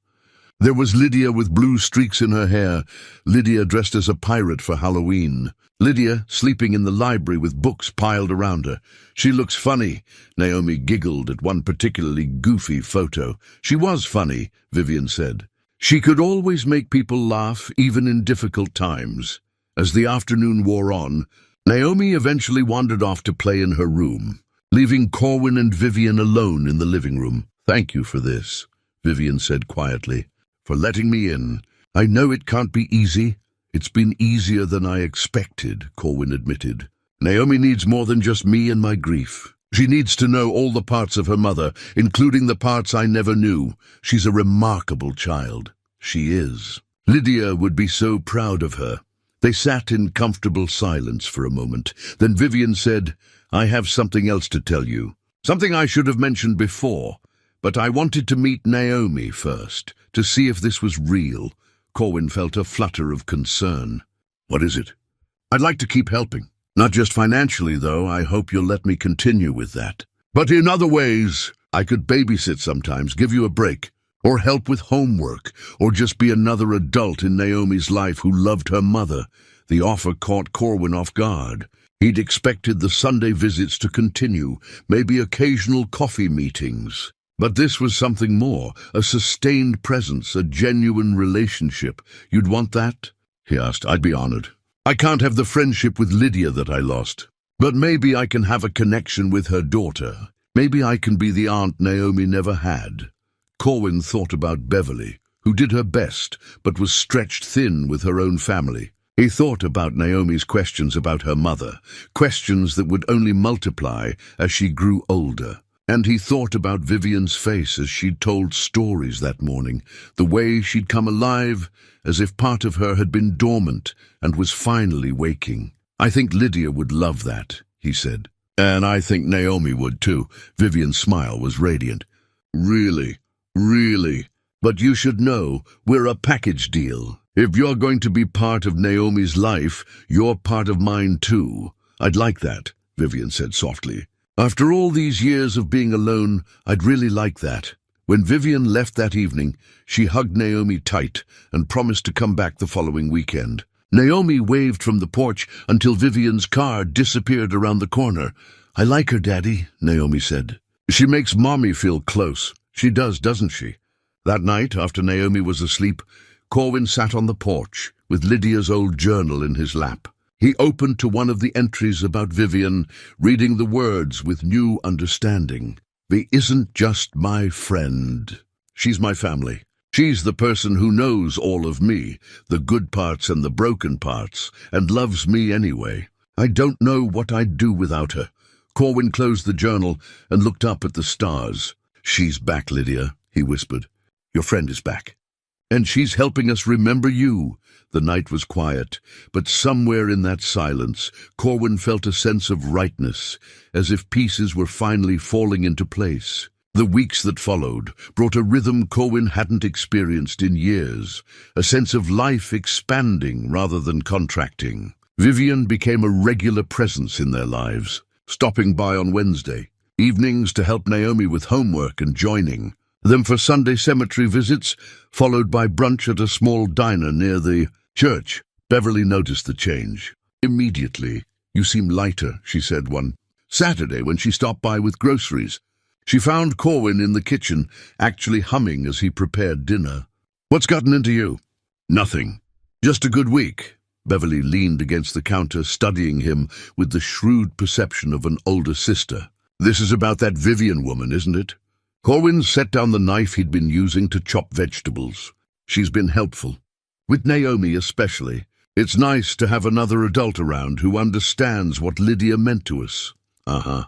There was Lydia with blue streaks in her hair, Lydia dressed as a pirate for Halloween. Lydia sleeping in the library with books piled around her. "She looks funny," Naomi giggled at one particularly goofy photo. "She was funny," Vivian said. She could always make people laugh, even in difficult times. As the afternoon wore on, Naomi eventually wandered off to play in her room, leaving Corwin and Vivian alone in the living room. "Thank you for this," Vivian said quietly, "for letting me in. I know it can't be easy." "It's been easier than I expected," Corwin admitted. "Naomi needs more than just me and my grief. She needs to know all the parts of her mother, including the parts I never knew. She's a remarkable child." "She is." Lydia would be so proud of her. They sat in comfortable silence for a moment. Then Vivian said, "I have something else to tell you. Something I should have mentioned before, But I wanted to meet Naomi first, to see if this was real. Corwin felt a flutter of concern. What is it? I'd like to keep helping. Not just financially, though. I hope you'll let me continue with that. But in other ways, I could babysit sometimes, give you a break, or help with homework, or just be another adult in Naomi's life who loved her mother. The offer caught Corwin off guard. He'd expected the Sunday visits to continue, maybe occasional coffee meetings. But this was something more, a sustained presence, a genuine relationship. You'd want that? He asked. I'd be honored. I can't have the friendship with Lydia that I lost. But maybe I can have a connection with her daughter. Maybe I can be the aunt Naomi never had. Corwin thought about Beverly, who did her best, but was stretched thin with her own family. He thought about Naomi's questions about her mother, questions that would only multiply as she grew older. And he thought about Vivian's face as she'd told stories that morning, the way she'd come alive, as if part of her had been dormant and was finally waking. I think Lydia would love that, he said. And I think Naomi would too. Vivian's smile was radiant. Really, really. But you should know, we're a package deal. If you're going to be part of Naomi's life, you're part of mine too. I'd like that, Vivian said softly. After all these years of being alone, I'd really like that. When Vivian left that evening, she hugged Naomi tight and promised to come back the following weekend. Naomi waved from the porch until Vivian's car disappeared around the corner. I like her, Daddy, Naomi said. She makes Mommy feel close. She does, doesn't she? That night, after Naomi was asleep, Corwin sat on the porch with Lydia's old journal in his lap. He opened to one of the entries about Vivian, reading the words with new understanding. "Vi isn't just my friend. She's my family. She's the person who knows all of me, the good parts and the broken parts, and loves me anyway. I don't know what I'd do without her." Corwin closed the journal and looked up at the stars. "She's back, Lydia," he whispered. "Your friend is back. And she's helping us remember you." The night was quiet, but somewhere in that silence, Corwin felt a sense of rightness, as if pieces were finally falling into place. The weeks that followed brought a rhythm Corwin hadn't experienced in years, a sense of life expanding rather than contracting. Vivian became a regular presence in their lives, stopping by on Wednesday, evenings to help Naomi with homework and joining, them for Sunday cemetery visits, followed by brunch at a small diner near the church. Beverly noticed the change. Immediately. "You seem lighter," she said one Saturday when she stopped by with groceries. She found Corwin in the kitchen, actually humming as he prepared dinner. "What's gotten into you?" "Nothing. Just a good week." Beverly leaned against the counter, studying him with the shrewd perception of an older sister. "This is about that Vivian woman, isn't it?" Corwin set down the knife he'd been using to chop vegetables. "She's been helpful. With Naomi especially. It's nice to have another adult around who understands what Lydia meant to us." "Uh-huh."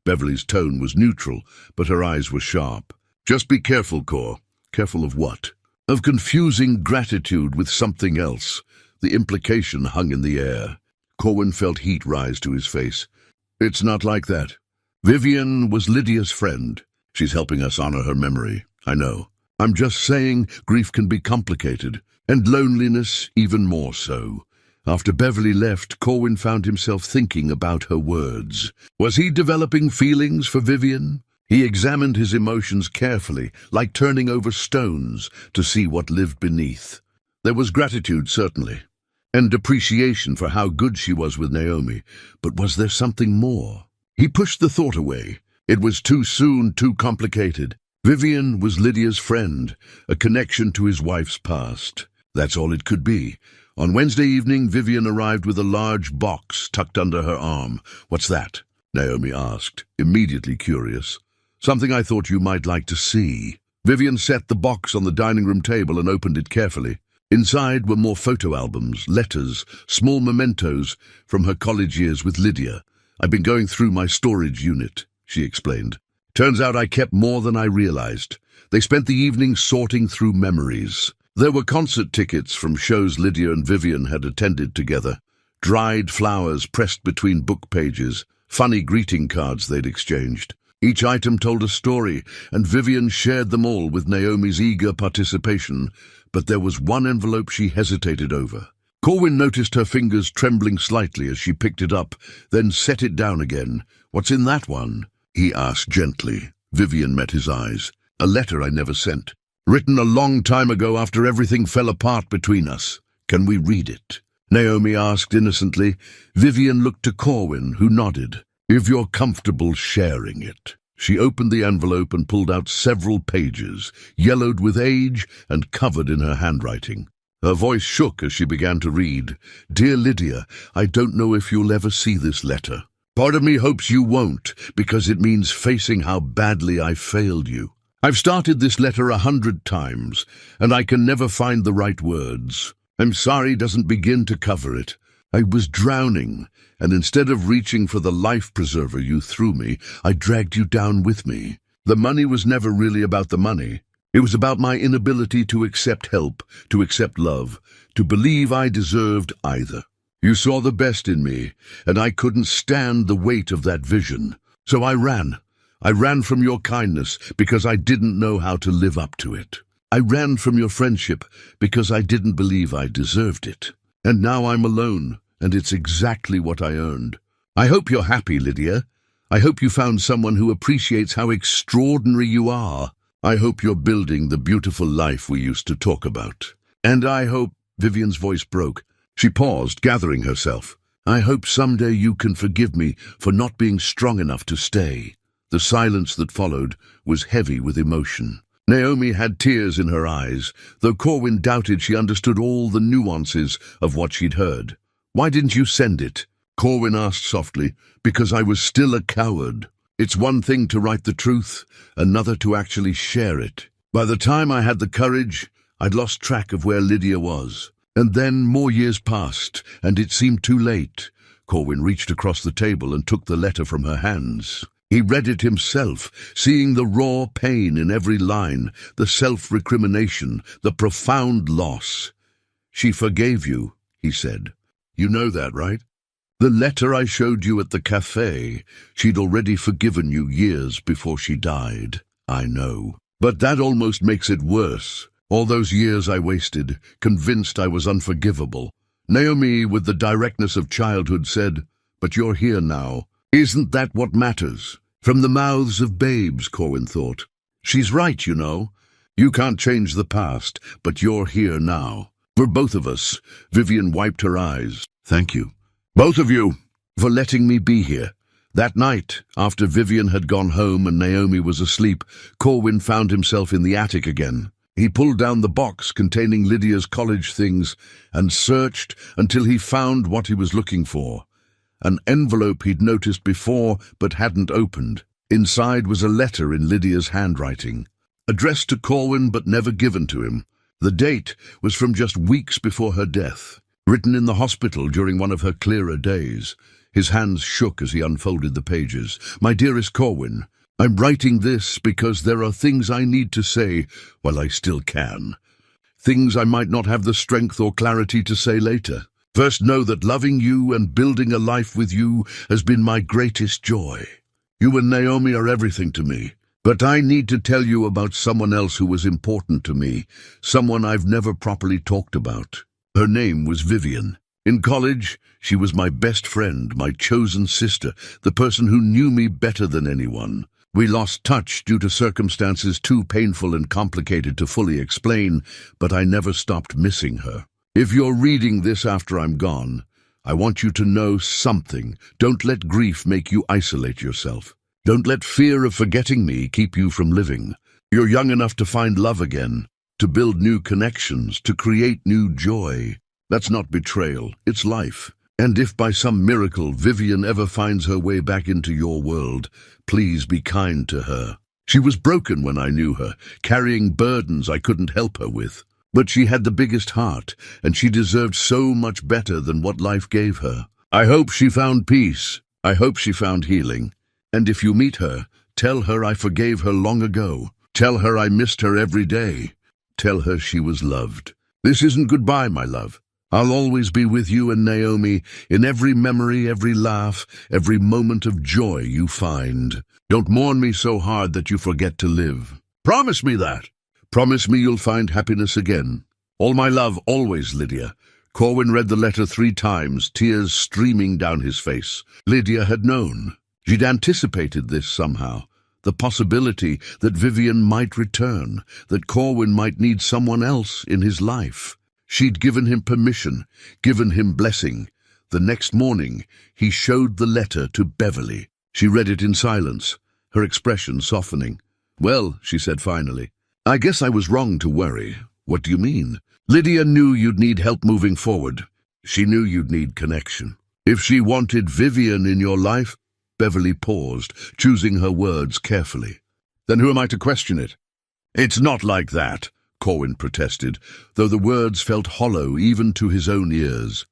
Beverly's tone was neutral, but her eyes were sharp. "Just be careful, Cor." "Careful of what?" "Of confusing gratitude with something else." The implication hung in the air. Corwin felt heat rise to his face. "It's not like that. Vivian was Lydia's friend. She's helping us honor her memory. I know. I'm just saying grief can be complicated, and loneliness even more so." After Beverly left, Corwin found himself thinking about her words. Was he developing feelings for Vivian? He examined his emotions carefully, like turning over stones, to see what lived beneath. There was gratitude, certainly, and appreciation for how good she was with Naomi, but was there something more? He pushed the thought away. It was too soon, too complicated. Vivian was Lydia's friend, a connection to his wife's past. That's all it could be. On Wednesday evening, Vivian arrived with a large box tucked under her arm. "What's that?" Naomi asked, immediately curious. "Something I thought you might like to see." Vivian set the box on the dining room table and opened it carefully. Inside were more photo albums, letters, small mementos from her college years with Lydia. "I've been going through my storage unit," she explained. "Turns out I kept more than I realized." They spent the evening sorting through memories. There were concert tickets from shows Lydia and Vivian had attended together, dried flowers pressed between book pages, funny greeting cards they'd exchanged. Each item told a story, and Vivian shared them all with Naomi's eager participation, but there was one envelope she hesitated over. Corwin noticed her fingers trembling slightly as she picked it up, then set it down again. "What's in that one?" he asked gently. Vivian met his eyes. "A letter I never sent. Written a long time ago after everything fell apart between us. Can we read it?" Naomi asked innocently. Vivian looked to Corwin, who nodded. "If you're comfortable sharing it." She opened the envelope and pulled out several pages, yellowed with age and covered in her handwriting. Her voice shook as she began to read. "Dear Lydia, I don't know if you'll ever see this letter. Part of me hopes you won't, because it means facing how badly I failed you. I've started this letter 100 times, and I can never find the right words. I'm sorry doesn't begin to cover it. I was drowning, and instead of reaching for the life preserver you threw me, I dragged you down with me. The money was never really about the money. It was about my inability to accept help, to accept love, to believe I deserved either. You saw the best in me, and I couldn't stand the weight of that vision. So I ran. I ran from your kindness because I didn't know how to live up to it. I ran from your friendship because I didn't believe I deserved it. And now I'm alone, and it's exactly what I earned. I hope you're happy, Lydia. I hope you found someone who appreciates how extraordinary you are. I hope you're building the beautiful life we used to talk about. And I hope—" Vivian's voice broke. She paused, gathering herself. "I hope someday you can forgive me for not being strong enough to stay." The silence that followed was heavy with emotion. Naomi had tears in her eyes, though Corwin doubted she understood all the nuances of what she'd heard. "Why didn't you send it?" Corwin asked softly. "Because I was still a coward. It's one thing to write the truth, another to actually share it. By the time I had the courage, I'd lost track of where Lydia was. And then more years passed, and it seemed too late." Corwin reached across the table and took the letter from her hands. He read it himself, seeing the raw pain in every line, the self-recrimination, the profound loss. "She forgave you," he said. "You know that, right? The letter I showed you at the cafe, she'd already forgiven you years before she died. I know. But that almost makes it worse. All those years I wasted, convinced I was unforgivable." Naomi, with the directness of childhood, said, "But you're here now. Isn't that what matters?" From the mouths of babes, Corwin thought. "She's right, you know. You can't change the past, but you're here now. For both of us." Vivian wiped her eyes. "Thank you. Both of you, for letting me be here." That night, after Vivian had gone home and Naomi was asleep, Corwin found himself in the attic again. He pulled down the box containing Lydia's college things and searched until he found what he was looking for. An envelope he'd noticed before but hadn't opened. Inside was a letter in Lydia's handwriting, addressed to Corwin but never given to him. The date was from just weeks before her death, written in the hospital during one of her clearer days. His hands shook as he unfolded the pages. "My dearest Corwin, I'm writing this because there are things I need to say while I still can. Things I might not have the strength or clarity to say later. First, know that loving you and building a life with you has been my greatest joy. You and Naomi are everything to me. But I need to tell you about someone else who was important to me, someone I've never properly talked about. Her name was Vivian. In college, she was my best friend, my chosen sister, the person who knew me better than anyone. We lost touch due to circumstances too painful and complicated to fully explain, but I never stopped missing her. If you're reading this after I'm gone, I want you to know something. Don't let grief make you isolate yourself. Don't let fear of forgetting me keep you from living. You're young enough to find love again, to build new connections, to create new joy. That's not betrayal, it's life. And if by some miracle Vivian ever finds her way back into your world, please be kind to her. She was broken when I knew her, carrying burdens I couldn't help her with. But she had the biggest heart, and she deserved so much better than what life gave her. I hope she found peace. I hope she found healing. And if you meet her, tell her I forgave her long ago. Tell her I missed her every day. Tell her she was loved. This isn't goodbye, my love. I'll always be with you and Naomi in every memory, every laugh, every moment of joy you find. Don't mourn me so hard that you forget to live. Promise me that. Promise me you'll find happiness again. All my love, always, Lydia. Corwin read the letter 3 times, tears streaming down his face. Lydia had known. She'd anticipated this somehow. The possibility that Vivian might return, that Corwin might need someone else in his life. She'd given him permission, given him blessing. The next morning, he showed the letter to Beverly. She read it in silence, her expression softening. "Well," she said finally, "I guess I was wrong to worry." "What do you mean?" "Lydia knew you'd need help moving forward. She knew you'd need connection. If she wanted Vivian in your life—" Beverly paused, choosing her words carefully. "Then who am I to question it?" "It's not like that," Corwin protested, though the words felt hollow even to his own ears.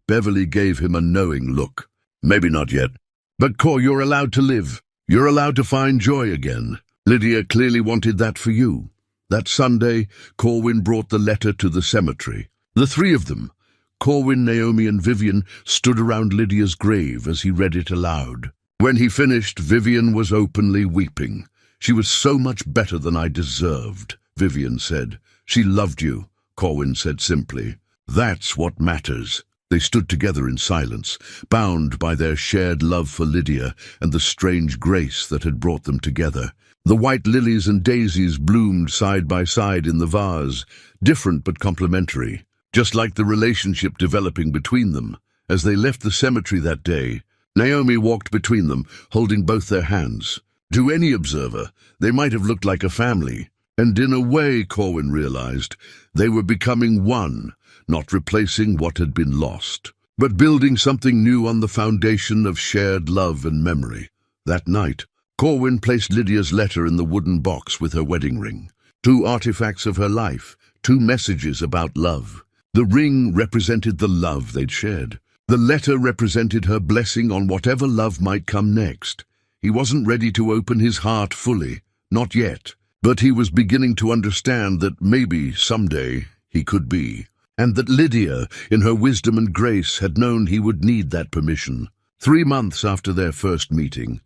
Beverly gave him a knowing look. "Maybe not yet. But Cor, you're allowed to live. You're allowed to find joy again. Lydia clearly wanted that for you." That Sunday, Corwin brought the letter to the cemetery. The 3 of them, Corwin, Naomi, and Vivian, stood around Lydia's grave as he read it aloud. When he finished, Vivian was openly weeping. "She was so much better than I deserved," Vivian said. "She loved you," Corwin said simply. "That's what matters." They stood together in silence, bound by their shared love for Lydia and the strange grace that had brought them together. The white lilies and daisies bloomed side by side in the vase, different but complementary, just like the relationship developing between them. As they left the cemetery that day, Naomi walked between them, holding both their hands. To any observer, they might have looked like a family, and in a way, Corwin realized, they were becoming one, not replacing what had been lost, but building something new on the foundation of shared love and memory. That night, Corwin placed Lydia's letter in the wooden box with her wedding ring. 2 artifacts of her life, 2 messages about love. The ring represented the love they'd shared. The letter represented her blessing on whatever love might come next. He wasn't ready to open his heart fully, not yet, but he was beginning to understand that maybe someday he could be, and that Lydia, in her wisdom and grace, had known he would need that permission. 3 months after their first meeting,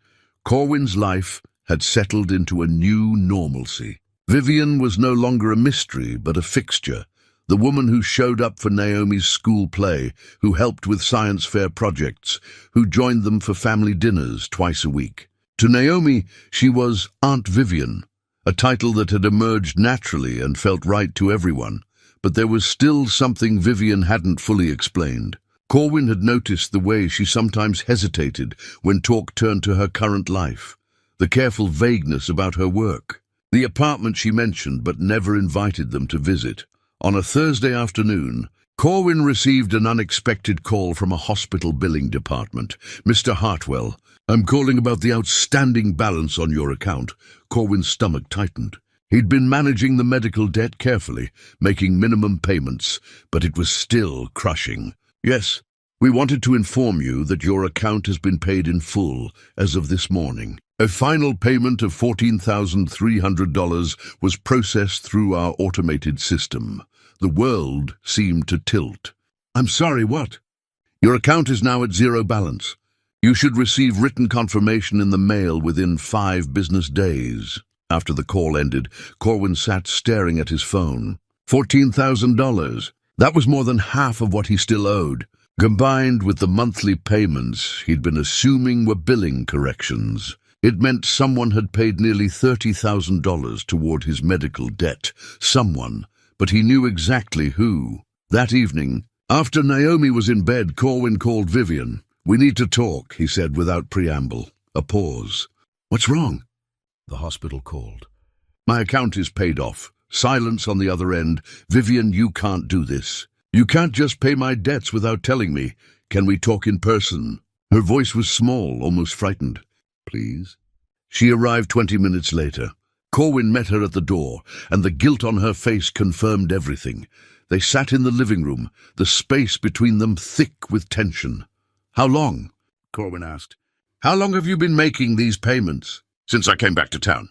Corwin's life had settled into a new normalcy. Vivian was no longer a mystery, but a fixture. The woman who showed up for Naomi's school play, who helped with science fair projects, who joined them for family dinners twice a week. To Naomi, she was Aunt Vivian, a title that had emerged naturally and felt right to everyone. But there was still something Vivian hadn't fully explained. Corwin had noticed the way she sometimes hesitated when talk turned to her current life, the careful vagueness about her work, the apartment she mentioned but never invited them to visit. On a Thursday afternoon, Corwin received an unexpected call from a hospital billing department. "Mr. Hartwell, I'm calling about the outstanding balance on your account." Corwin's stomach tightened. He'd been managing the medical debt carefully, making minimum payments, but it was still crushing. "Yes, we wanted to inform you that your account has been paid in full as of this morning. A final payment of $14,300 was processed through our automated system." The world seemed to tilt. "I'm sorry, what?" "Your account is now at 0 balance. You should receive written confirmation in the mail within 5 business days." After the call ended, Corwin sat staring at his phone. $14,000. That was more than half of what he still owed. Combined with the monthly payments he'd been assuming were billing corrections, it meant someone had paid nearly $30,000 toward his medical debt. Someone, but he knew exactly who. That evening, after Naomi was in bed, Corwin called Vivian. "We need to talk," he said without preamble. A pause. "What's wrong?" The hospital called. "My account is paid off." Silence on the other end. "Vivian, you can't do this. You can't just pay my debts without telling me. Can we talk in person?" Her voice was small, almost frightened. "Please?" She arrived 20 minutes later. Corwin met her at the door, and the guilt on her face confirmed everything. They sat in the living room, the space between them thick with tension. "How long?" Corwin asked. "How long have you been making these payments?" "Since I came back to town."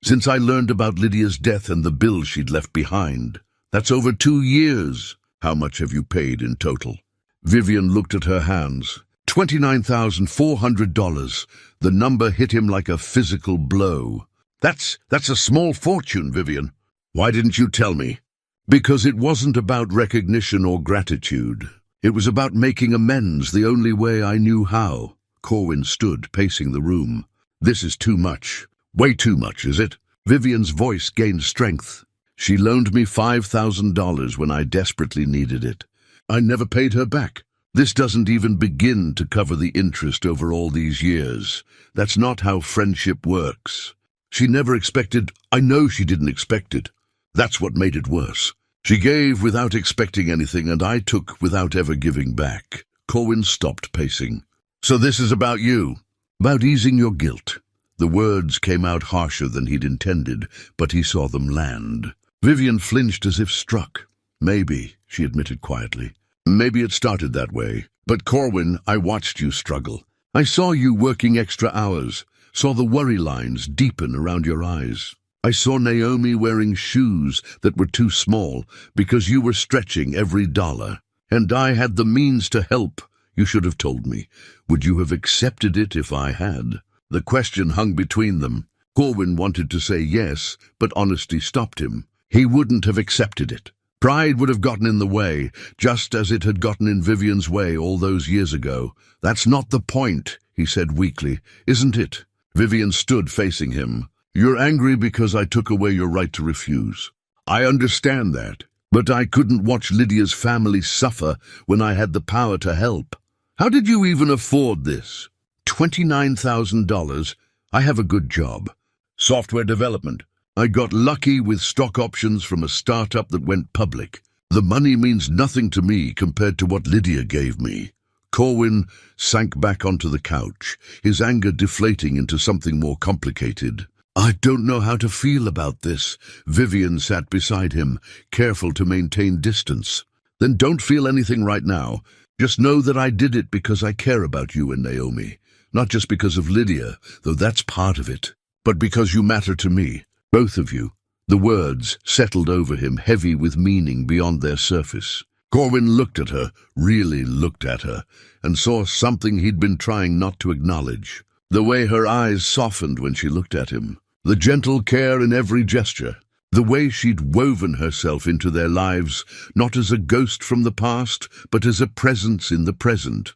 "Since I learned about Lydia's death and the bill she'd left behind. That's over 2 years. How much have you paid in total? Vivian looked at her hands. $29,400. The number hit him like a physical blow. That's a small fortune, Vivian. Why didn't you tell me? Because it wasn't about recognition or gratitude. It was about making amends the only way I knew how. Corwin stood, pacing the room. This is too much. Way too much, is it? Vivian's voice gained strength. She loaned me $5,000 when I desperately needed it. I never paid her back. This doesn't even begin to cover the interest over all these years. That's not how friendship works. She never expected. I know she didn't expect it. That's what made it worse. She gave without expecting anything, and I took without ever giving back. Corwin stopped pacing. So this is about you. About easing your guilt. The words came out harsher than he'd intended, but he saw them land. Vivian flinched as if struck. Maybe, she admitted quietly. Maybe it started that way. But Corwin, I watched you struggle. I saw you working extra hours, saw the worry lines deepen around your eyes. I saw Naomi wearing shoes that were too small because you were stretching every dollar. And I had the means to help. You should have told me. Would you have accepted it if I had? The question hung between them. Corwin wanted to say yes, but honesty stopped him. He wouldn't have accepted it. Pride would have gotten in the way, just as it had gotten in Vivian's way all those years ago. That's not the point, he said weakly, isn't it? Vivian stood facing him. You're angry because I took away your right to refuse. I understand that, but I couldn't watch Lydia's family suffer when I had the power to help. How did you even afford this? $29,000. I have a good job. Software development. I got lucky with stock options from a startup that went public. The money means nothing to me compared to what Lydia gave me. Corwin sank back onto the couch, his anger deflating into something more complicated. I don't know how to feel about this. Vivian sat beside him, careful to maintain distance. Then don't feel anything right now. Just know that I did it because I care about you and Naomi. Not just because of Lydia, though that's part of it, but because you matter to me. Both of you. The words settled over him, heavy with meaning beyond their surface. Corwin looked at her, really looked at her, and saw something he'd been trying not to acknowledge. The way her eyes softened when she looked at him. The gentle care in every gesture. The way she'd woven herself into their lives, not as a ghost from the past, but as a presence in the present.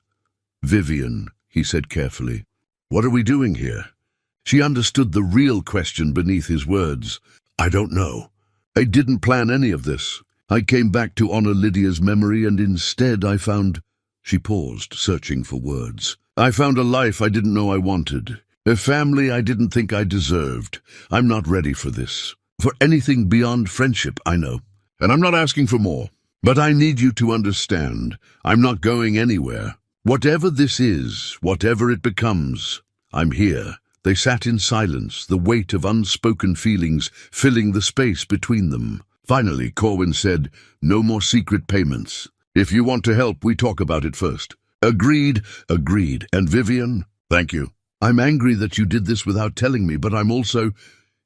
Vivian, he said carefully, what are we doing here? She understood the real question beneath his words. I don't know. I didn't plan any of this. I came back to honor Lydia's memory, and instead I found... She paused, searching for words. I found a life I didn't know I wanted. A family I didn't think I deserved. I'm not ready for this. For anything beyond friendship, I know. And I'm not asking for more. But I need you to understand. I'm not going anywhere. Whatever this is, whatever it becomes, I'm here. They sat in silence, the weight of unspoken feelings filling the space between them. Finally, Corwin said, no more secret payments. If you want to help, we talk about it first. Agreed, agreed. And Vivian, thank you. I'm angry that you did this without telling me, but I'm also...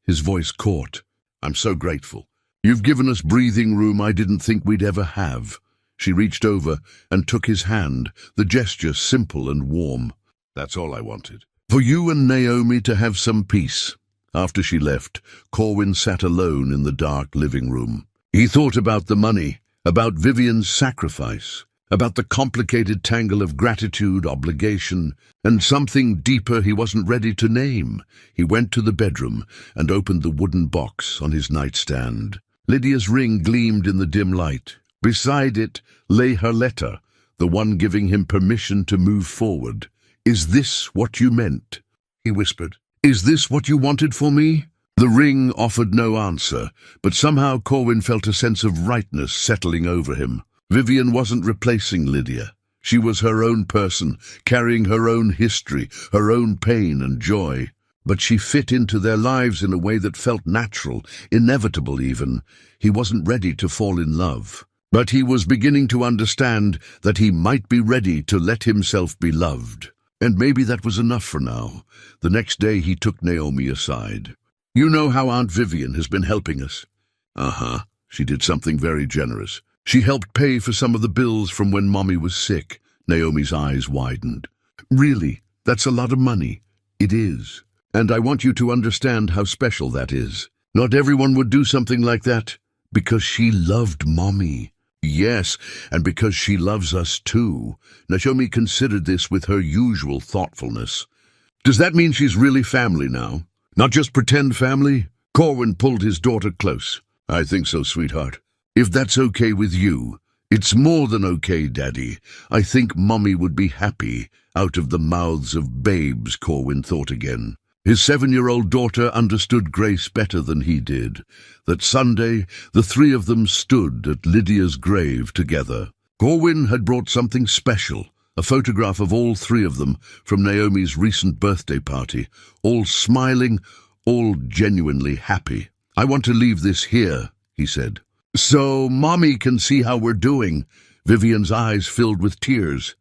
His voice caught. I'm so grateful. You've given us breathing room I didn't think we'd ever have. She reached over and took his hand, the gesture simple and warm. That's all I wanted. For you and Naomi to have some peace. After she left, Corwin sat alone in the dark living room. He thought about the money, about Vivian's sacrifice, about the complicated tangle of gratitude, obligation, and something deeper he wasn't ready to name. He went to the bedroom and opened the wooden box on his nightstand. Lydia's ring gleamed in the dim light. Beside it lay her letter, the one giving him permission to move forward. Is this what you meant? He whispered. Is this what you wanted for me? The ring offered no answer, but somehow Corwin felt a sense of rightness settling over him. Vivian wasn't replacing Lydia. She was her own person, carrying her own history, her own pain and joy. But she fit into their lives in a way that felt natural, inevitable even. He wasn't ready to fall in love. But he was beginning to understand that he might be ready to let himself be loved. And maybe that was enough for now. The next day he took Naomi aside. You know how Aunt Vivian has been helping us? Uh-huh. She did something very generous. She helped pay for some of the bills from when Mommy was sick. Naomi's eyes widened. Really? That's a lot of money. It is. And I want you to understand how special that is. Not everyone would do something like that because she loved Mommy. Yes, and because she loves us too. Naomi considered this with her usual thoughtfulness. Does that mean she's really family now? Not just pretend family? Corwin pulled his daughter close. I think so, sweetheart. If that's okay with you. It's more than okay, Daddy. I think Mommy would be happy out of the mouths of babes, Corwin thought again. His 7-year-old daughter understood Grace better than he did. That Sunday, the three of them stood at Lydia's grave together. Corwin had brought something special, a photograph of all three of them from Naomi's recent birthday party, all smiling, all genuinely happy. I want to leave this here, he said. So Mommy can see how we're doing. Vivian's eyes filled with tears.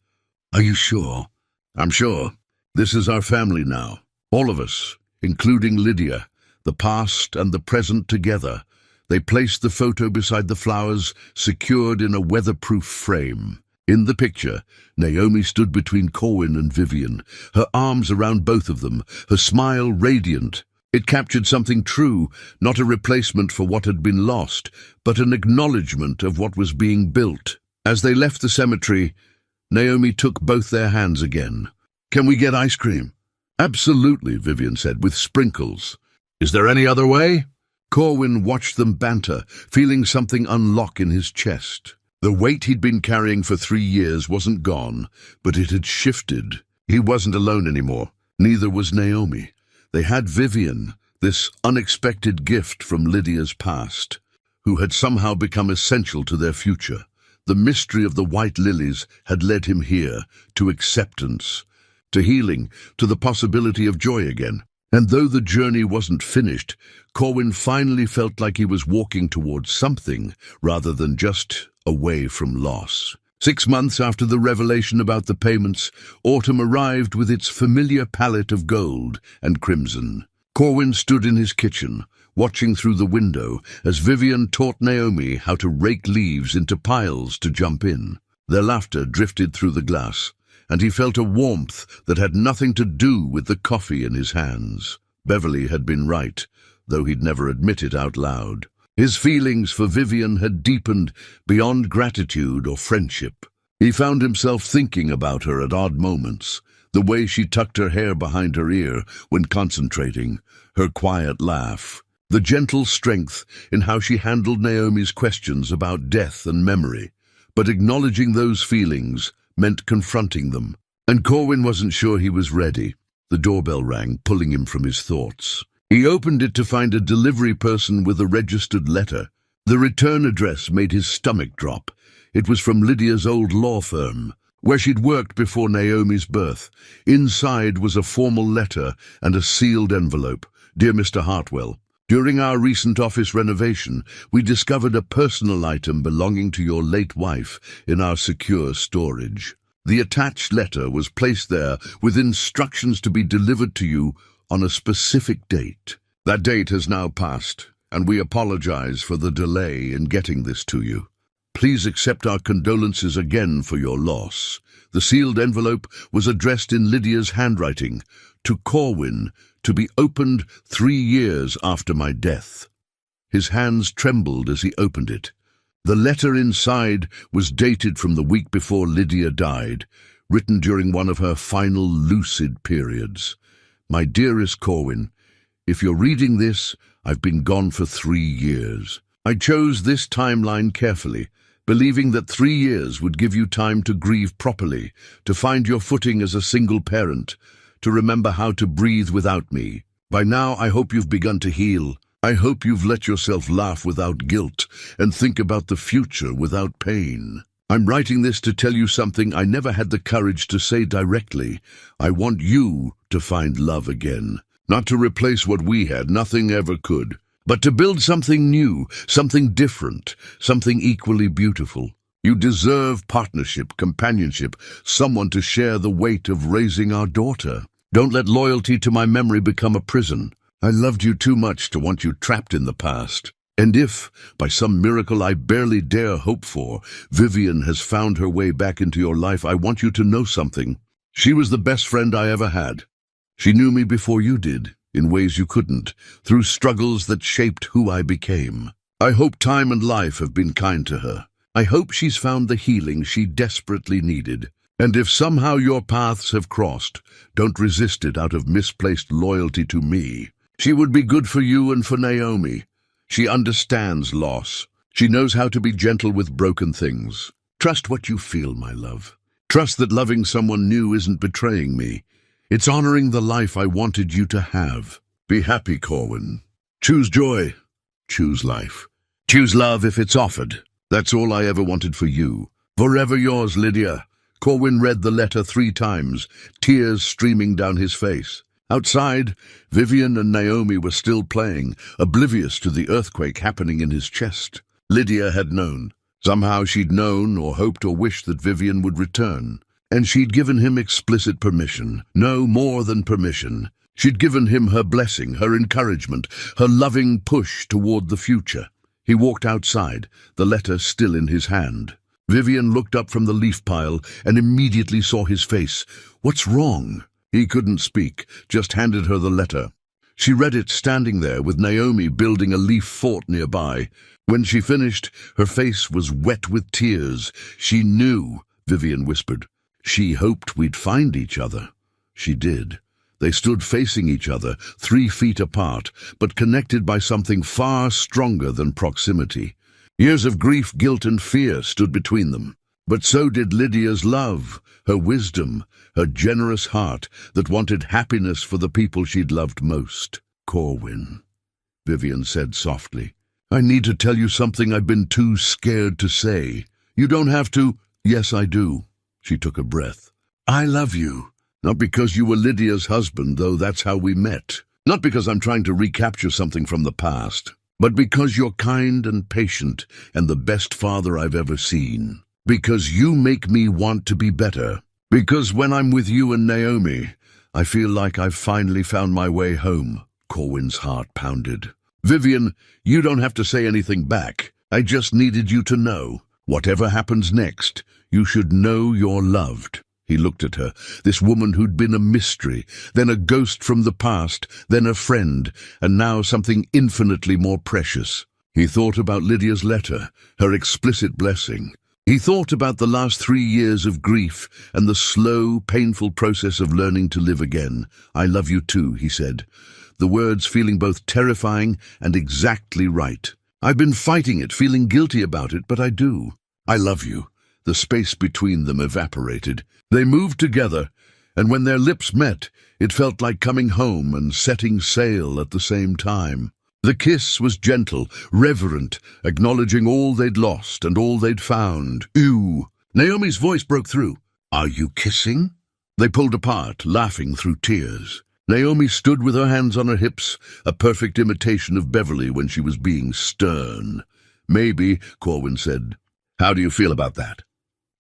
Are you sure? I'm sure. This is our family now. All of us, including Lydia, the past and the present together. They placed the photo beside the flowers, secured in a weatherproof frame. In the picture, Naomi stood between Corwin and Vivian, her arms around both of them, her smile radiant. It captured something true, not a replacement for what had been lost, but an acknowledgement of what was being built. As they left the cemetery, Naomi took both their hands again. Can we get ice cream? Absolutely, Vivian said, with sprinkles. Is there any other way? Corwin watched them banter, feeling something unlock in his chest. The weight he'd been carrying for 3 years wasn't gone, but it had shifted. He wasn't alone anymore. Neither was Naomi. They had Vivian, this unexpected gift from Lydia's past, who had somehow become essential to their future. The mystery of the white lilies had led him here, to acceptance, to healing, to the possibility of joy again. And though the journey wasn't finished, Corwin finally felt like he was walking towards something rather than just away from loss. 6 months after the revelation about the payments, autumn arrived with its familiar palette of gold and crimson. Corwin stood in his kitchen, watching through the window as Vivian taught Naomi how to rake leaves into piles to jump in. Their laughter drifted through the glass, and he felt a warmth that had nothing to do with the coffee in his hands. Beverly had been right, though he'd never admit it out loud. His feelings for Vivian had deepened beyond gratitude or friendship. He found himself thinking about her at odd moments, the way she tucked her hair behind her ear when concentrating, her quiet laugh, the gentle strength in how she handled Naomi's questions about death and memory. But acknowledging those feelings meant confronting them, and Corwin wasn't sure he was ready. The doorbell rang, pulling him from his thoughts. He opened it to find a delivery person with a registered letter. The return address made his stomach drop. It was from Lydia's old law firm, where she'd worked before Naomi's birth. Inside was a formal letter and a sealed envelope. Dear Mr. Hartwell, during our recent office renovation, we discovered a personal item belonging to your late wife in our secure storage. The attached letter was placed there with instructions to be delivered to you on a specific date. That date has now passed, and we apologize for the delay in getting this to you. Please accept our condolences again for your loss. The sealed envelope was addressed in Lydia's handwriting, to Corwin, to be opened 3 years after my death. His hands trembled as he opened it. The letter inside was dated from the week before Lydia died, written during one of her final lucid periods. My dearest Corwin, if you're reading this, I've been gone for 3 years. I chose this timeline carefully, believing that 3 years would give you time to grieve properly, to find your footing as a single parent, to remember how to breathe without me. By now, I hope you've begun to heal. I hope you've let yourself laugh without guilt and think about the future without pain. I'm writing this to tell you something I never had the courage to say directly. I want you to find love again. Not to replace what we had, nothing ever could. But to build something new, something different, something equally beautiful. You deserve partnership, companionship, someone to share the weight of raising our daughter. Don't let loyalty to my memory become a prison. I loved you too much to want you trapped in the past. And if, by some miracle I barely dare hope for, Vivian has found her way back into your life, I want you to know something. She was the best friend I ever had. She knew me before you did, in ways you couldn't, through struggles that shaped who I became. I hope time and life have been kind to her. I hope she's found the healing she desperately needed. And if somehow your paths have crossed, don't resist it out of misplaced loyalty to me. She would be good for you and for Naomi. She understands loss. She knows how to be gentle with broken things. Trust what you feel, my love. Trust that loving someone new isn't betraying me. It's honoring the life I wanted you to have. Be happy, Corwin. Choose joy. Choose life. Choose love if it's offered. That's all I ever wanted for you. Forever yours, Lydia. Corwin read the letter 3 times, tears streaming down his face. Outside, Vivian and Naomi were still playing, oblivious to the earthquake happening in his chest. Lydia had known. Somehow she'd known or hoped or wished that Vivian would return. And she'd given him explicit permission. No, more than permission. She'd given him her blessing, her encouragement, her loving push toward the future. He walked outside, the letter still in his hand. Vivian looked up from the leaf pile and immediately saw his face. What's wrong? He couldn't speak, just handed her the letter. She read it standing there with Naomi building a leaf fort nearby. When she finished, her face was wet with tears. She knew, Vivian whispered. She hoped we'd find each other. She did. They stood facing each other, 3 feet apart, but connected by something far stronger than proximity. Years of grief, guilt, and fear stood between them. But so did Lydia's love, her wisdom, her generous heart that wanted happiness for the people she'd loved most. Corwin, Vivian said softly, I need to tell you something I've been too scared to say. You don't have to. Yes, I do. She took a breath. I love you. Not because you were Lydia's husband, though that's how we met. Not because I'm trying to recapture something from the past. But because you're kind and patient and the best father I've ever seen. Because you make me want to be better. Because when I'm with you and Naomi, I feel like I've finally found my way home. Corwin's heart pounded. Vivian, you don't have to say anything back. I just needed you to know. Whatever happens next, you should know you're loved. He looked at her, this woman who'd been a mystery, then a ghost from the past, then a friend, and now something infinitely more precious. He thought about Lydia's letter, her explicit blessing. He thought about the last 3 years of grief and the slow, painful process of learning to live again. I love you too, he said, the words feeling both terrifying and exactly right. I've been fighting it, feeling guilty about it, but I do. I love you. The space between them evaporated. They moved together, and when their lips met, it felt like coming home and setting sail at the same time. The kiss was gentle, reverent, acknowledging all they'd lost and all they'd found. Ew! Naomi's voice broke through. Are you kissing? They pulled apart, laughing through tears. Naomi stood with her hands on her hips, a perfect imitation of Beverly when she was being stern. Maybe, Corwin said. How do you feel about that?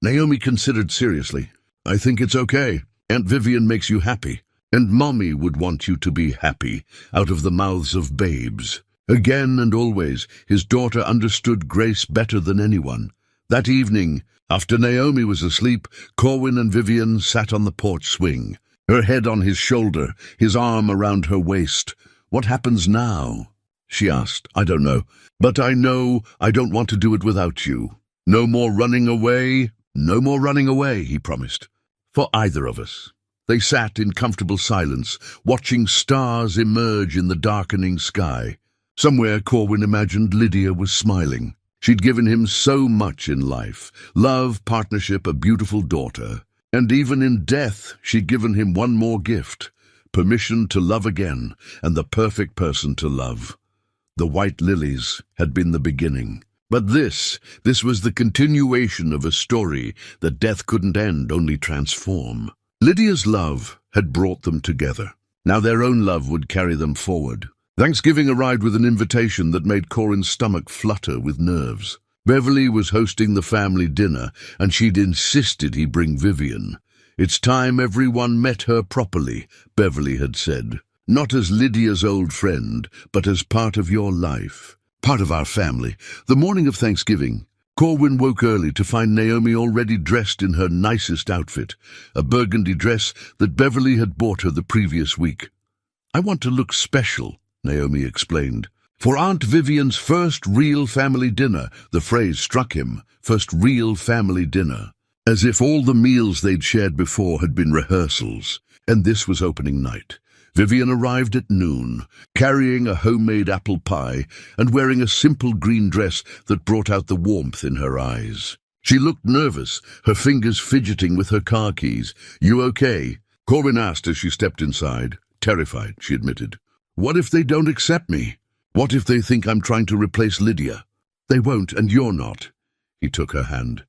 Naomi considered seriously. I think it's okay. Aunt Vivian makes you happy. And Mommy would want you to be happy, out of the mouths of babes. Again and always, his daughter understood grace better than anyone. That evening, after Naomi was asleep, Corwin and Vivian sat on the porch swing, her head on his shoulder, his arm around her waist. What happens now? She asked. I don't know. But I know I don't want to do it without you. No more running away. No more running away, he promised. For either of us. They sat in comfortable silence, watching stars emerge in the darkening sky. Somewhere Corwin imagined Lydia was smiling. She'd given him so much in life. Love, partnership, a beautiful daughter. And even in death, she'd given him one more gift. Permission to love again, and the perfect person to love. The white lilies had been the beginning. But this was the continuation of a story that death couldn't end, only transform. Lydia's love had brought them together. Now their own love would carry them forward. Thanksgiving arrived with an invitation that made Corin's stomach flutter with nerves. Beverly was hosting the family dinner, and she'd insisted he bring Vivian. It's time everyone met her properly, Beverly had said. Not as Lydia's old friend, but as part of your life. Part of our family. The morning of Thanksgiving, Corwin woke early to find Naomi already dressed in her nicest outfit, a burgundy dress that Beverly had bought her the previous week. "I want to look special," Naomi explained. "For Aunt Vivian's first real family dinner." The phrase struck him, first real family dinner, as if all the meals they'd shared before had been rehearsals. And this was opening night. Vivian arrived at noon, carrying a homemade apple pie and wearing a simple green dress that brought out the warmth in her eyes. She looked nervous, her fingers fidgeting with her car keys. "You okay?" Corwin asked as she stepped inside. "Terrified," she admitted. "What if they don't accept me? What if they think I'm trying to replace Lydia?" "They won't, and you're not." He took her hand.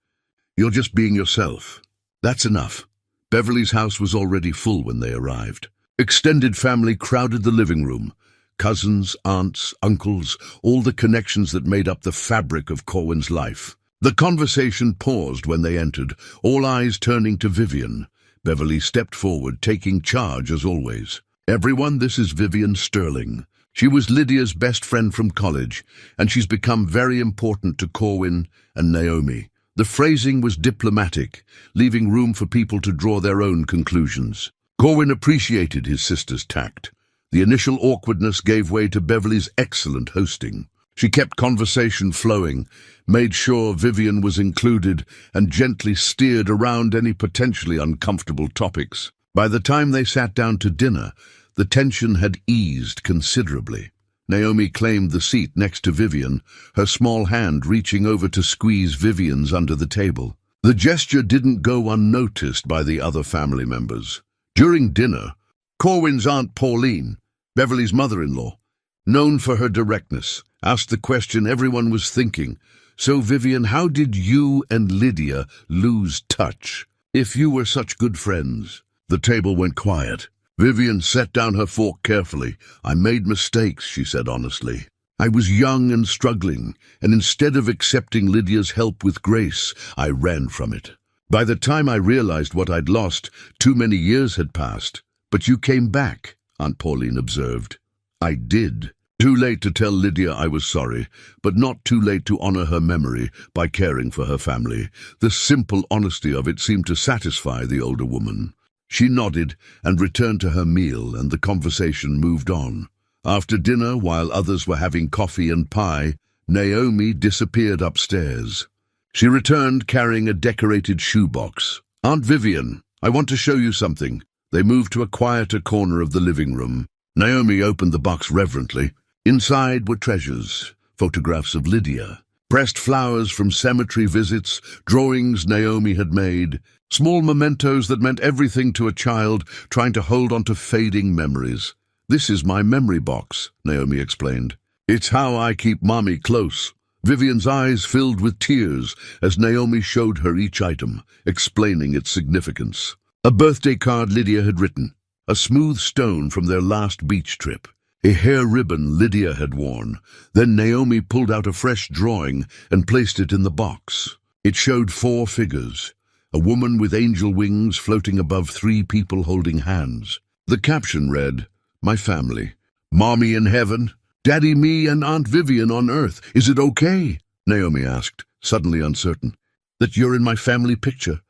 "You're just being yourself. That's enough." Beverly's house was already full when they arrived. Extended family crowded the living room. Cousins, aunts, uncles, all the connections that made up the fabric of Corwin's life. The conversation paused when they entered, all eyes turning to Vivian. Beverly stepped forward, taking charge as always. "Everyone, this is Vivian Sterling. She was Lydia's best friend from college, and she's become very important to Corwin and Naomi." The phrasing was diplomatic, leaving room for people to draw their own conclusions. Corwin appreciated his sister's tact. The initial awkwardness gave way to Beverly's excellent hosting. She kept conversation flowing, made sure Vivian was included, and gently steered around any potentially uncomfortable topics. By the time they sat down to dinner, the tension had eased considerably. Naomi claimed the seat next to Vivian, her small hand reaching over to squeeze Vivian's under the table. The gesture didn't go unnoticed by the other family members. During dinner, Corwin's Aunt Pauline, Beverly's mother-in-law, known for her directness, asked the question everyone was thinking. "So, Vivian, how did you and Lydia lose touch, if you were such good friends?" The table went quiet. Vivian set down her fork carefully. "I made mistakes," she said honestly. "I was young and struggling, and instead of accepting Lydia's help with grace, I ran from it. By the time I realized what I'd lost, too many years had passed. But you came back," Aunt Pauline observed. "I did. Too late to tell Lydia I was sorry, but not too late to honor her memory by caring for her family." The simple honesty of it seemed to satisfy the older woman. She nodded and returned to her meal, and the conversation moved on. After dinner, while others were having coffee and pie, Naomi disappeared upstairs. She returned carrying a decorated shoebox. "Aunt Vivian, I want to show you something." They moved to a quieter corner of the living room. Naomi opened the box reverently. Inside were treasures, photographs of Lydia, pressed flowers from cemetery visits, drawings Naomi had made, small mementos that meant everything to a child trying to hold on to fading memories. "This is my memory box," Naomi explained. "It's how I keep Mommy close." Vivian's eyes filled with tears as Naomi showed her each item, explaining its significance. A birthday card Lydia had written, a smooth stone from their last beach trip, a hair ribbon Lydia had worn. Then Naomi pulled out a fresh drawing and placed it in the box. It showed 4 figures, a woman with angel wings floating above 3 people holding hands. The caption read, "My family, Mommy in heaven, Daddy, me, and Aunt Vivian on earth. Is it okay?" Naomi asked, suddenly uncertain. "That you're in my family picture?"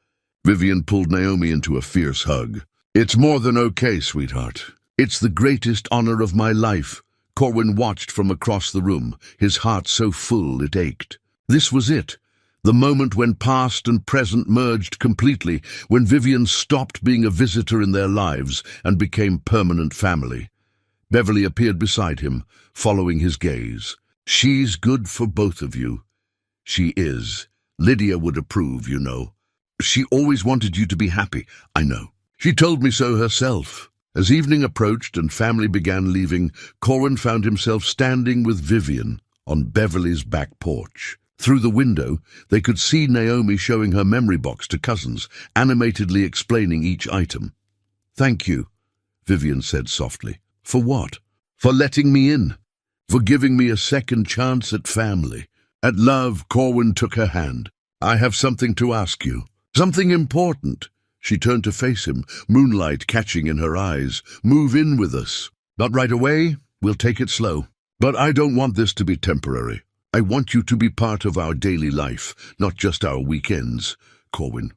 Vivian pulled Naomi into a fierce hug. "It's more than okay, sweetheart. It's the greatest honor of my life." Corwin watched from across the room, his heart so full it ached. This was it, the moment when past and present merged completely, when Vivian stopped being a visitor in their lives and became permanent family. Beverly appeared beside him, following his gaze. "She's good for both of you." "She is. Lydia would approve, you know. She always wanted you to be happy." "I know. She told me so herself." As evening approached and family began leaving, Corwin found himself standing with Vivian on Beverly's back porch. Through the window, they could see Naomi showing her memory box to cousins, animatedly explaining each item. "Thank you," Vivian said softly. "For what?" "For letting me in. For giving me a second chance at family." At love, Corwin took her hand. "I have something to ask you. Something important." She turned to face him, moonlight catching in her eyes. "Move in with us." "Not right away. We'll take it slow." But I don't want this to be temporary. I want you to be part of our daily life, not just our weekends. Corwin,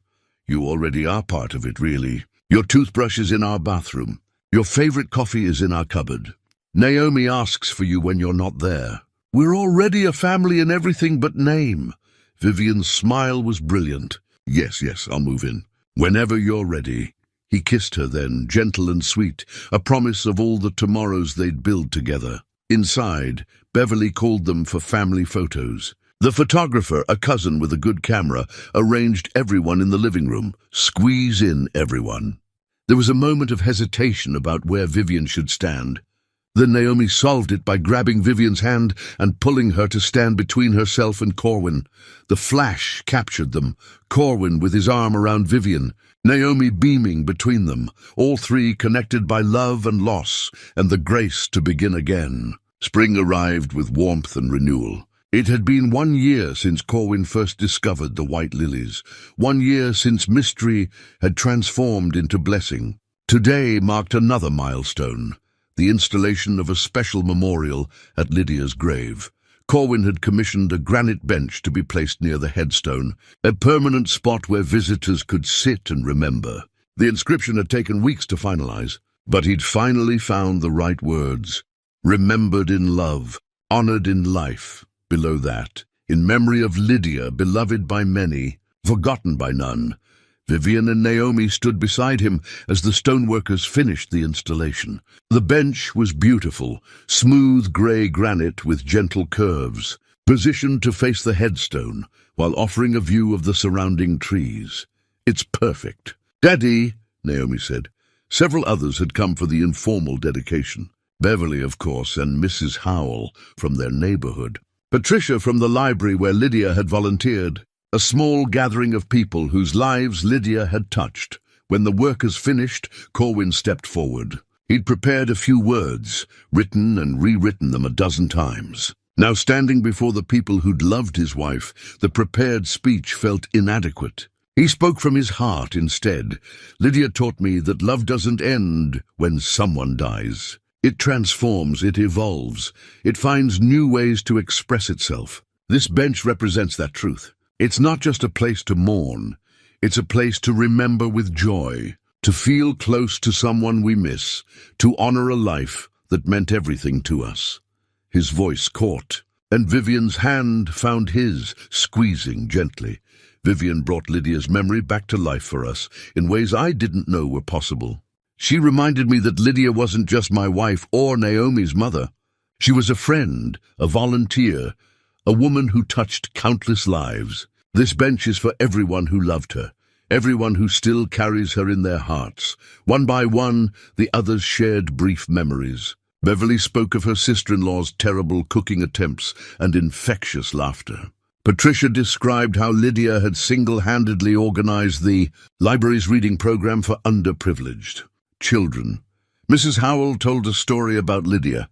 you already are part of it, really. Your toothbrush is in our bathroom. Your favorite coffee is in our cupboard. Naomi asks for you when you're not there. We're already a family in everything but name. Vivian's smile was brilliant. Yes, I'll move in. Whenever you're ready. He kissed her then, gentle and sweet, a promise of all the tomorrows they'd build together. Inside, Beverly called them for family photos. The photographer, a cousin with a good camera, arranged everyone in the living room. Squeeze in everyone. There was a moment of hesitation about where Vivian should stand. Then Naomi solved it by grabbing Vivian's hand and pulling her to stand between herself and Corwin. The flash captured them, Corwin with his arm around Vivian, Naomi beaming between them, all three connected by love and loss and the grace to begin again. Spring arrived with warmth and renewal. It had been 1 year since Corwin first discovered the white lilies, 1 year since mystery had transformed into blessing. Today marked another milestone, the installation of a special memorial at Lydia's grave. Corwin had commissioned a granite bench to be placed near the headstone, a permanent spot where visitors could sit and remember. The inscription had taken weeks to finalize, but he'd finally found the right words. Remembered in love, honored in life. Below that, in memory of Lydia, beloved by many, forgotten by none. Vivian and Naomi stood beside him as the stoneworkers finished the installation. The bench was beautiful, smooth grey granite with gentle curves, positioned to face the headstone while offering a view of the surrounding trees. It's perfect. Daddy, Naomi said. Several others had come for the informal dedication. Beverly, of course, and Mrs. Howell from their neighborhood. Patricia from the library where Lydia had volunteered. A small gathering of people whose lives Lydia had touched. When the workers finished, Corwin stepped forward. He'd prepared a few words, written and rewritten them a dozen times. Now standing before the people who'd loved his wife, the prepared speech felt inadequate. He spoke from his heart instead. Lydia taught me that love doesn't end when someone dies. It transforms, it evolves, it finds new ways to express itself. This bench represents that truth. It's not just a place to mourn, it's a place to remember with joy, to feel close to someone we miss, to honor a life that meant everything to us. His voice caught, and Vivian's hand found his, squeezing gently. Vivian brought Lydia's memory back to life for us in ways I didn't know were possible. She reminded me that Lydia wasn't just my wife or Naomi's mother. She was a friend, a volunteer, a woman who touched countless lives. This bench is for everyone who loved her, everyone who still carries her in their hearts. One by one, the others shared brief memories. Beverly spoke of her sister-in-law's terrible cooking attempts and infectious laughter. Patricia described how Lydia had single-handedly organized the library's reading program for underprivileged children. Mrs. Howell told a story about Lydia,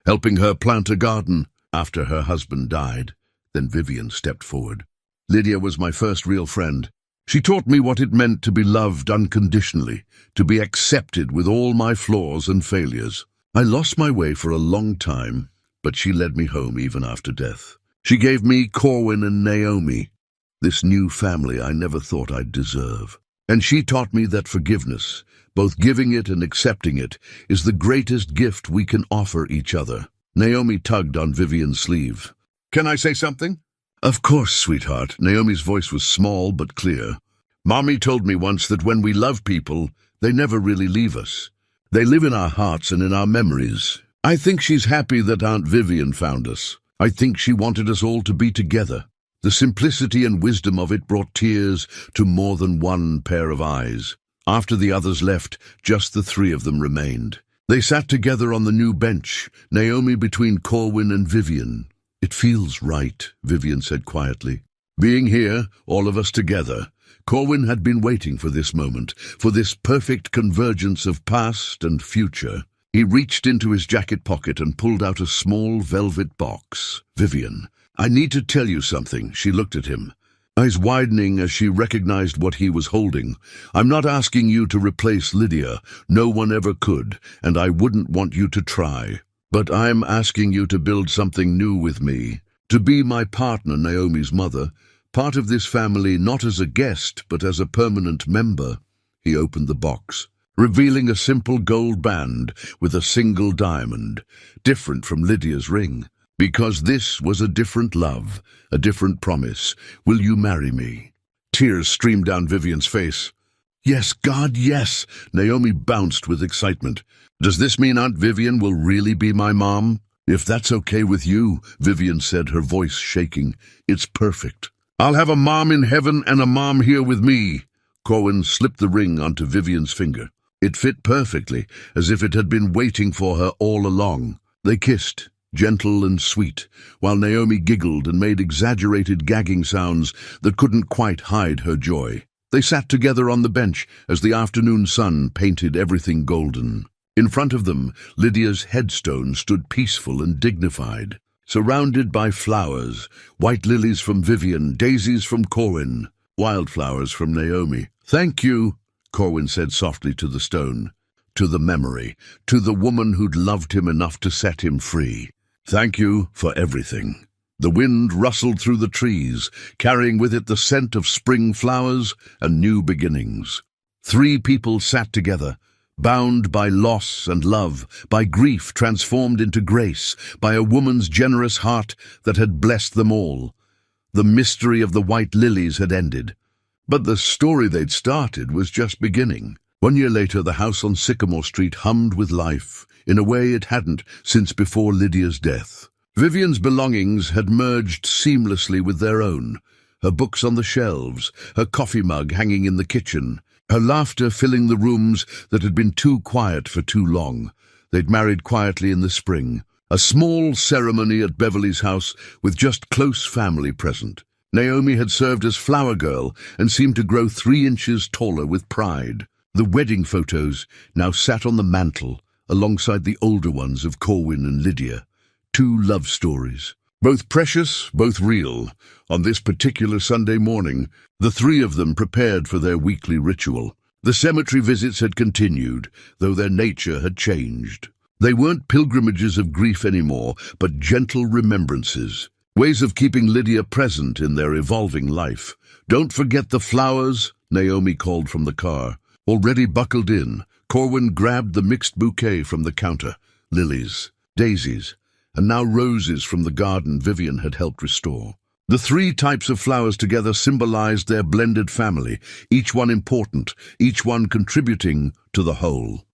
helping her plant a garden after her husband died. Then Vivian stepped forward. Lydia was my first real friend. She taught me what it meant to be loved unconditionally, to be accepted with all my flaws and failures. I lost my way for a long time, but she led me home even after death. She gave me Corwin and Naomi, this new family I never thought I'd deserve. And she taught me that forgiveness, both giving it and accepting it, is the greatest gift we can offer each other. Naomi tugged on Vivian's sleeve. Can I say something? Of course, sweetheart. Naomi's voice was small but clear. Mommy told me once that when we love people, they never really leave us. They live in our hearts and in our memories. I think she's happy that Aunt Vivian found us. I think she wanted us all to be together. The simplicity and wisdom of it brought tears to more than one pair of eyes. After the others left, just the three of them remained. They sat together on the new bench, Naomi between Corwin and Vivian. It feels right, Vivian said quietly. Being here, all of us together. Corwin had been waiting for this moment, for this perfect convergence of past and future. He reached into his jacket pocket and pulled out a small velvet box. Vivian, I need to tell you something. She looked at him, eyes widening as she recognized what he was holding. I'm not asking you to replace Lydia. No one ever could, and I wouldn't want you to try. But I'm asking you to build something new with me, to be my partner, Naomi's mother, part of this family not as a guest, but as a permanent member." He opened the box, revealing a simple gold band with a single diamond, different from Lydia's ring. "Because this was a different love, a different promise. Will you marry me?" Tears streamed down Vivian's face. "Yes, God, yes!" Naomi bounced with excitement. "Does this mean Aunt Vivian will really be my mom?" "If that's okay with you," Vivian said, her voice shaking, "it's perfect. I'll have a mom in heaven and a mom here with me." Corwin slipped the ring onto Vivian's finger. It fit perfectly, as if it had been waiting for her all along. They kissed, gentle and sweet, while Naomi giggled and made exaggerated gagging sounds that couldn't quite hide her joy. They sat together on the bench as the afternoon sun painted everything golden. In front of them, Lydia's headstone stood peaceful and dignified, surrounded by flowers, white lilies from Vivian, daisies from Corwin, wildflowers from Naomi. "Thank you," Corwin said softly to the stone, "to the memory, to the woman who'd loved him enough to set him free. Thank you for everything." The wind rustled through the trees, carrying with it the scent of spring flowers and new beginnings. 3 people sat together, bound by loss and love, by grief transformed into grace, by a woman's generous heart that had blessed them all. The mystery of the white lilies had ended, but the story they'd started was just beginning. 1 year later, the house on Sycamore Street hummed with life, in a way it hadn't since before Lydia's death. Vivian's belongings had merged seamlessly with their own, her books on the shelves, her coffee mug hanging in the kitchen, her laughter filling the rooms that had been too quiet for too long. They'd married quietly in the spring, a small ceremony at Beverly's house with just close family present. Naomi had served as flower girl and seemed to grow 3 inches taller with pride. The wedding photos now sat on the mantel alongside the older ones of Corwin and Lydia. 2 love stories, both precious, both real. On this particular Sunday morning, the 3 of them prepared for their weekly ritual. The cemetery visits had continued, though their nature had changed. They weren't pilgrimages of grief anymore, but gentle remembrances, ways of keeping Lydia present in their evolving life. "Don't forget the flowers," Naomi called from the car. Already buckled in, Corwin grabbed the mixed bouquet from the counter. Lilies, daisies, and now roses from the garden Vivian had helped restore. The 3 types of flowers together symbolized their blended family, each one important, each one contributing to the whole.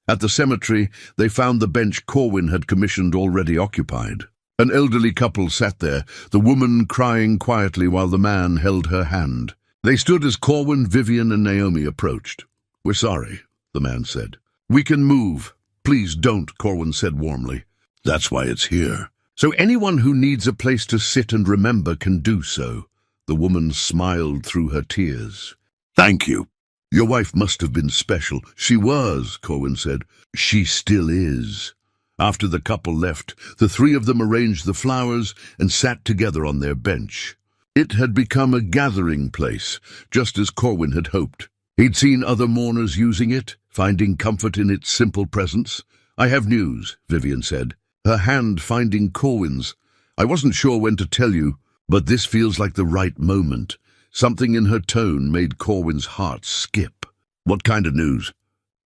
At the cemetery, they found the bench Corwin had commissioned already occupied. An elderly couple sat there, the woman crying quietly while the man held her hand. They stood as Corwin, Vivian, and Naomi approached. "We're sorry," the man said. "We can move." "Please don't," Corwin said warmly. "That's why it's here. So anyone who needs a place to sit and remember can do so." The woman smiled through her tears. "Thank you. Your wife must have been special." "She was," Corwin said. "She still is." After the couple left, the 3 of them arranged the flowers and sat together on their bench. It had become a gathering place, just as Corwin had hoped. He'd seen other mourners using it, finding comfort in its simple presence. "I have news," Vivian said, her hand finding Corwin's. "I wasn't sure when to tell you, but this feels like the right moment." Something in her tone made Corwin's heart skip. "What kind of news?"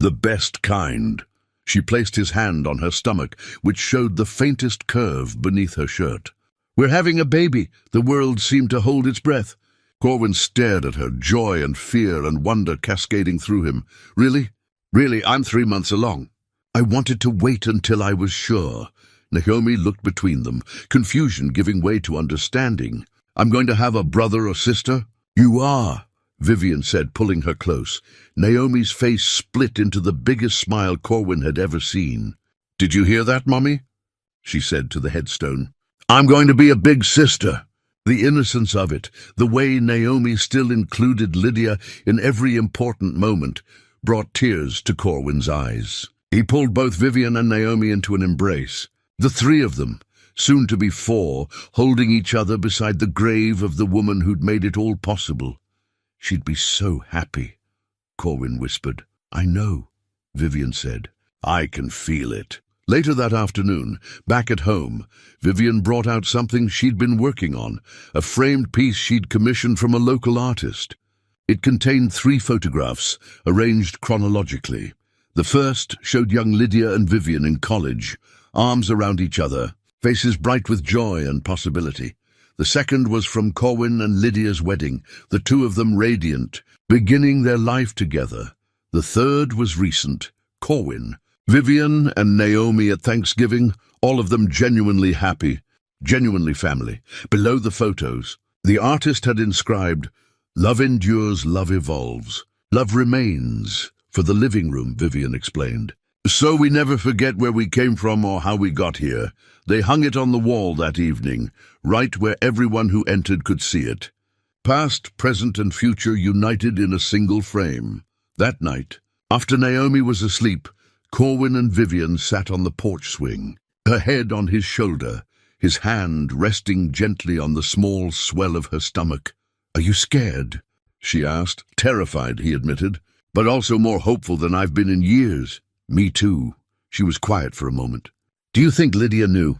"The best kind." She placed his hand on her stomach, which showed the faintest curve beneath her shirt. "We're having a baby." The world seemed to hold its breath. Corwin stared at her, joy and fear and wonder cascading through him. "Really? Really, I'm 3 months along." "I wanted to wait until I was sure." Naomi looked between them, confusion giving way to understanding. "I'm going to have a brother or sister?" "You are," Vivian said, pulling her close. Naomi's face split into the biggest smile Corwin had ever seen. "Did you hear that, Mommy?" she said to the headstone. "I'm going to be a big sister." The innocence of it, the way Naomi still included Lydia in every important moment, brought tears to Corwin's eyes. He pulled both Vivian and Naomi into an embrace. The 3 of them, soon to be 4, holding each other beside the grave of the woman who'd made it all possible. "She'd be so happy," Corwin whispered. "I know," Vivian said. "I can feel it." Later that afternoon, back at home, Vivian brought out something she'd been working on, a framed piece she'd commissioned from a local artist. It contained 3 photographs, arranged chronologically. The first showed young Lydia and Vivian in college, arms around each other, faces bright with joy and possibility. The second was from Corwin and Lydia's wedding, the two of them radiant, beginning their life together. The third was recent, Corwin, Vivian and Naomi at Thanksgiving, all of them genuinely happy, genuinely family. Below the photos, the artist had inscribed, "Love endures, love evolves. Love remains." For the living room, Vivian explained. "So we never forget where we came from or how we got here." They hung it on the wall that evening, right where everyone who entered could see it. Past, present, and future united in a single frame. That night, after Naomi was asleep, Corwin and Vivian sat on the porch swing, her head on his shoulder, his hand resting gently on the small swell of her stomach. "Are you scared?" she asked. "Terrified," he admitted, "but also more hopeful than I've been in years." "Me too." She was quiet for a moment. "Do you think Lydia knew?"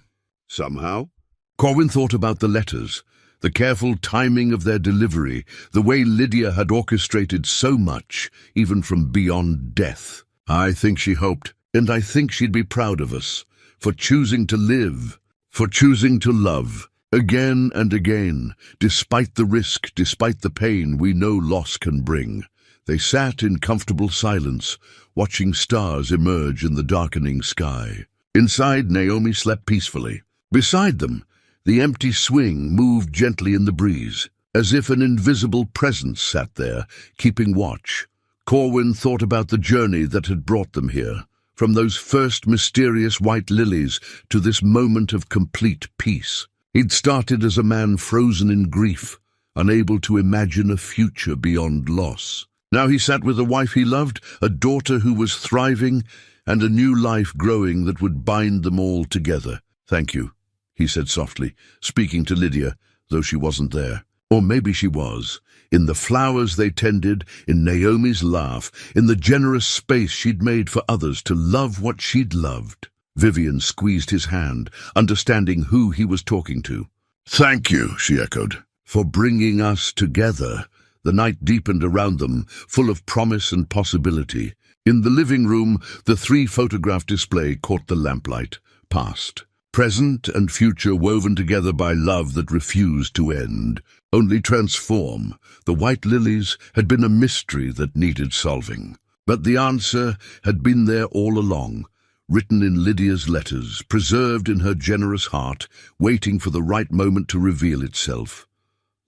"Somehow." Corwin thought about the letters, the careful timing of their delivery, the way Lydia had orchestrated so much, even from beyond death. "I think she hoped, and I think she'd be proud of us, for choosing to live, for choosing to love, again and again, despite the risk, despite the pain we know loss can bring." They sat in comfortable silence, watching stars emerge in the darkening sky. Inside, Naomi slept peacefully. Beside them, the empty swing moved gently in the breeze, as if an invisible presence sat there, keeping watch. Corwin thought about the journey that had brought them here, from those first mysterious white lilies to this moment of complete peace. He'd started as a man frozen in grief, unable to imagine a future beyond loss. Now he sat with a wife he loved, a daughter who was thriving, and a new life growing that would bind them all together. "Thank you," he said softly, speaking to Lydia, though she wasn't there. Or maybe she was. In the flowers they tended, in Naomi's laugh, in the generous space she'd made for others to love what she'd loved. Vivian squeezed his hand, understanding who he was talking to. "Thank you," she echoed, "for bringing us together." The night deepened around them, full of promise and possibility. In the living room, the 3-photograph display caught the lamplight. Past, present, and future woven together by love that refused to end, only transform. The white lilies had been a mystery that needed solving. But the answer had been there all along, written in Lydia's letters, preserved in her generous heart, waiting for the right moment to reveal itself.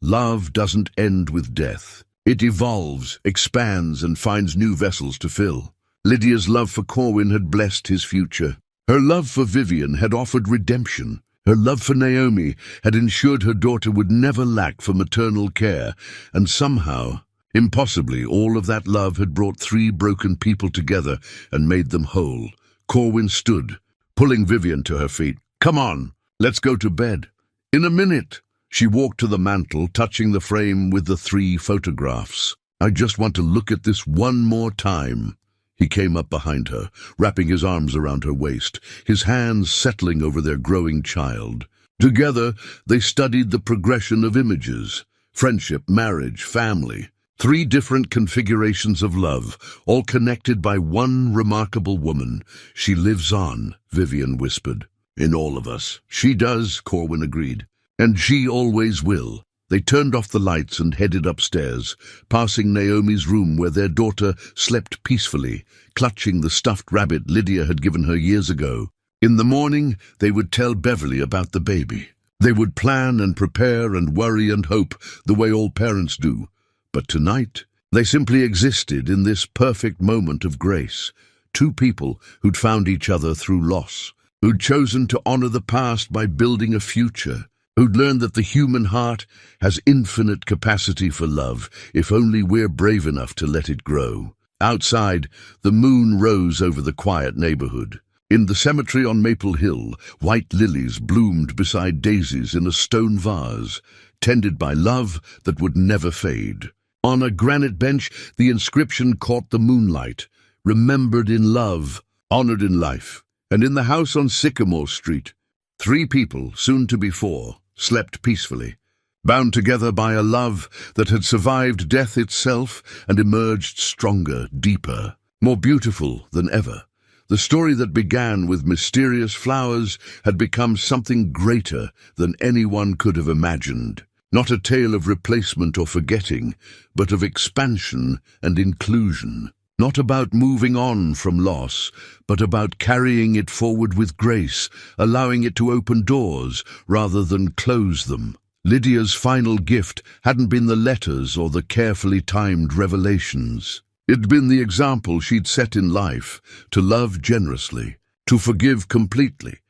Love doesn't end with death. It evolves, expands, and finds new vessels to fill. Lydia's love for Corwin had blessed his future. Her love for Vivian had offered redemption. Her love for Naomi had ensured her daughter would never lack for maternal care. And somehow, impossibly, all of that love had brought 3 broken people together and made them whole. Corwin stood, pulling Vivian to her feet. "Come on, let's go to bed." "In a minute." She walked to the mantel, touching the frame with the 3 photographs. "I just want to look at this one more time." He came up behind her, wrapping his arms around her waist, his hands settling over their growing child. Together, they studied the progression of images: friendship, marriage, family. 3 different configurations of love, all connected by one remarkable woman. "She lives on," Vivian whispered. "In all of us." "She does," Corwin agreed. "And she always will." They turned off the lights and headed upstairs, passing Naomi's room where their daughter slept peacefully, clutching the stuffed rabbit Lydia had given her years ago. In the morning, they would tell Beverly about the baby. They would plan and prepare and worry and hope the way all parents do. But tonight, they simply existed in this perfect moment of grace. 2 people who'd found each other through loss, who'd chosen to honor the past by building a future, who'd learned that the human heart has infinite capacity for love, if only we're brave enough to let it grow. Outside, the moon rose over the quiet neighborhood. In the cemetery on Maple Hill, white lilies bloomed beside daisies in a stone vase, tended by love that would never fade. On a granite bench, the inscription caught the moonlight: "Remembered in love, honored in life." And in the house on Sycamore Street, 3 people, soon to be 4, slept peacefully, bound together by a love that had survived death itself and emerged stronger, deeper, more beautiful than ever. The story that began with mysterious flowers had become something greater than anyone could have imagined. Not a tale of replacement or forgetting, but of expansion and inclusion. Not about moving on from loss, but about carrying it forward with grace, allowing it to open doors rather than close them. Lydia's final gift hadn't been the letters or the carefully timed revelations. It'd been the example she'd set in life, to love generously, to forgive completely,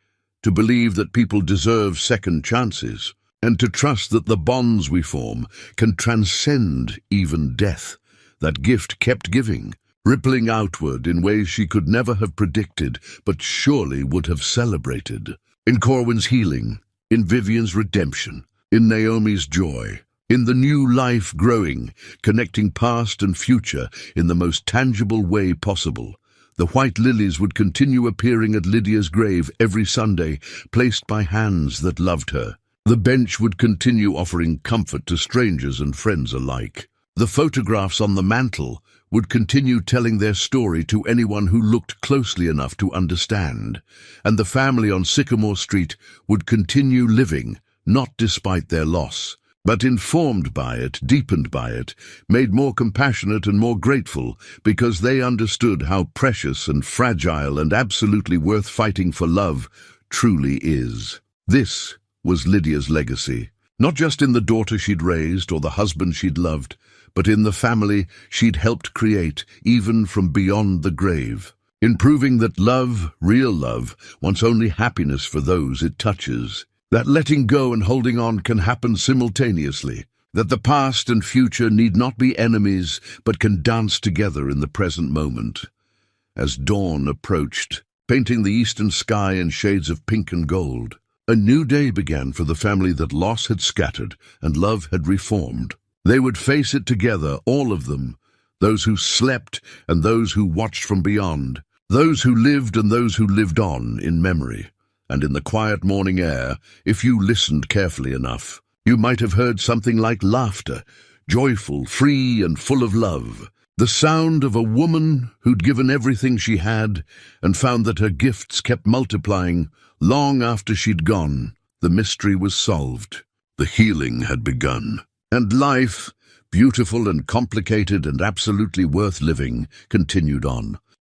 to believe that people deserve second chances, and to trust that the bonds we form can transcend even death. That gift kept giving, rippling outward in ways she could never have predicted, but surely would have celebrated. In Corwin's healing, in Vivian's redemption, in Naomi's joy, in the new life growing, connecting past and future in the most tangible way possible. The white lilies would continue appearing at Lydia's grave every Sunday, placed by hands that loved her. The bench would continue offering comfort to strangers and friends alike. The photographs on the mantel would continue telling their story to anyone who looked closely enough to understand. And the family on Sycamore Street would continue living, not despite their loss, but informed by it, deepened by it, made more compassionate and more grateful, because they understood how precious and fragile and absolutely worth fighting for love truly is. This was Lydia's legacy, not just in the daughter she'd raised or the husband she'd loved, but in the family she'd helped create, even from beyond the grave, in proving that love, real love, wants only happiness for those it touches, that letting go and holding on can happen simultaneously, that the past and future need not be enemies, but can dance together in the present moment. As dawn approached, painting the eastern sky in shades of pink and gold, a new day began for the family that loss had scattered and love had reformed. They would face it together, all of them, those who slept and those who watched from beyond, those who lived and those who lived on in memory. And in the quiet morning air, if you listened carefully enough, you might have heard something like laughter, joyful, free, and full of love. The sound of a woman who'd given everything she had and found that her gifts kept multiplying long after she'd gone. The mystery was solved. The healing had begun. And life, beautiful and complicated and absolutely worth living, continued on.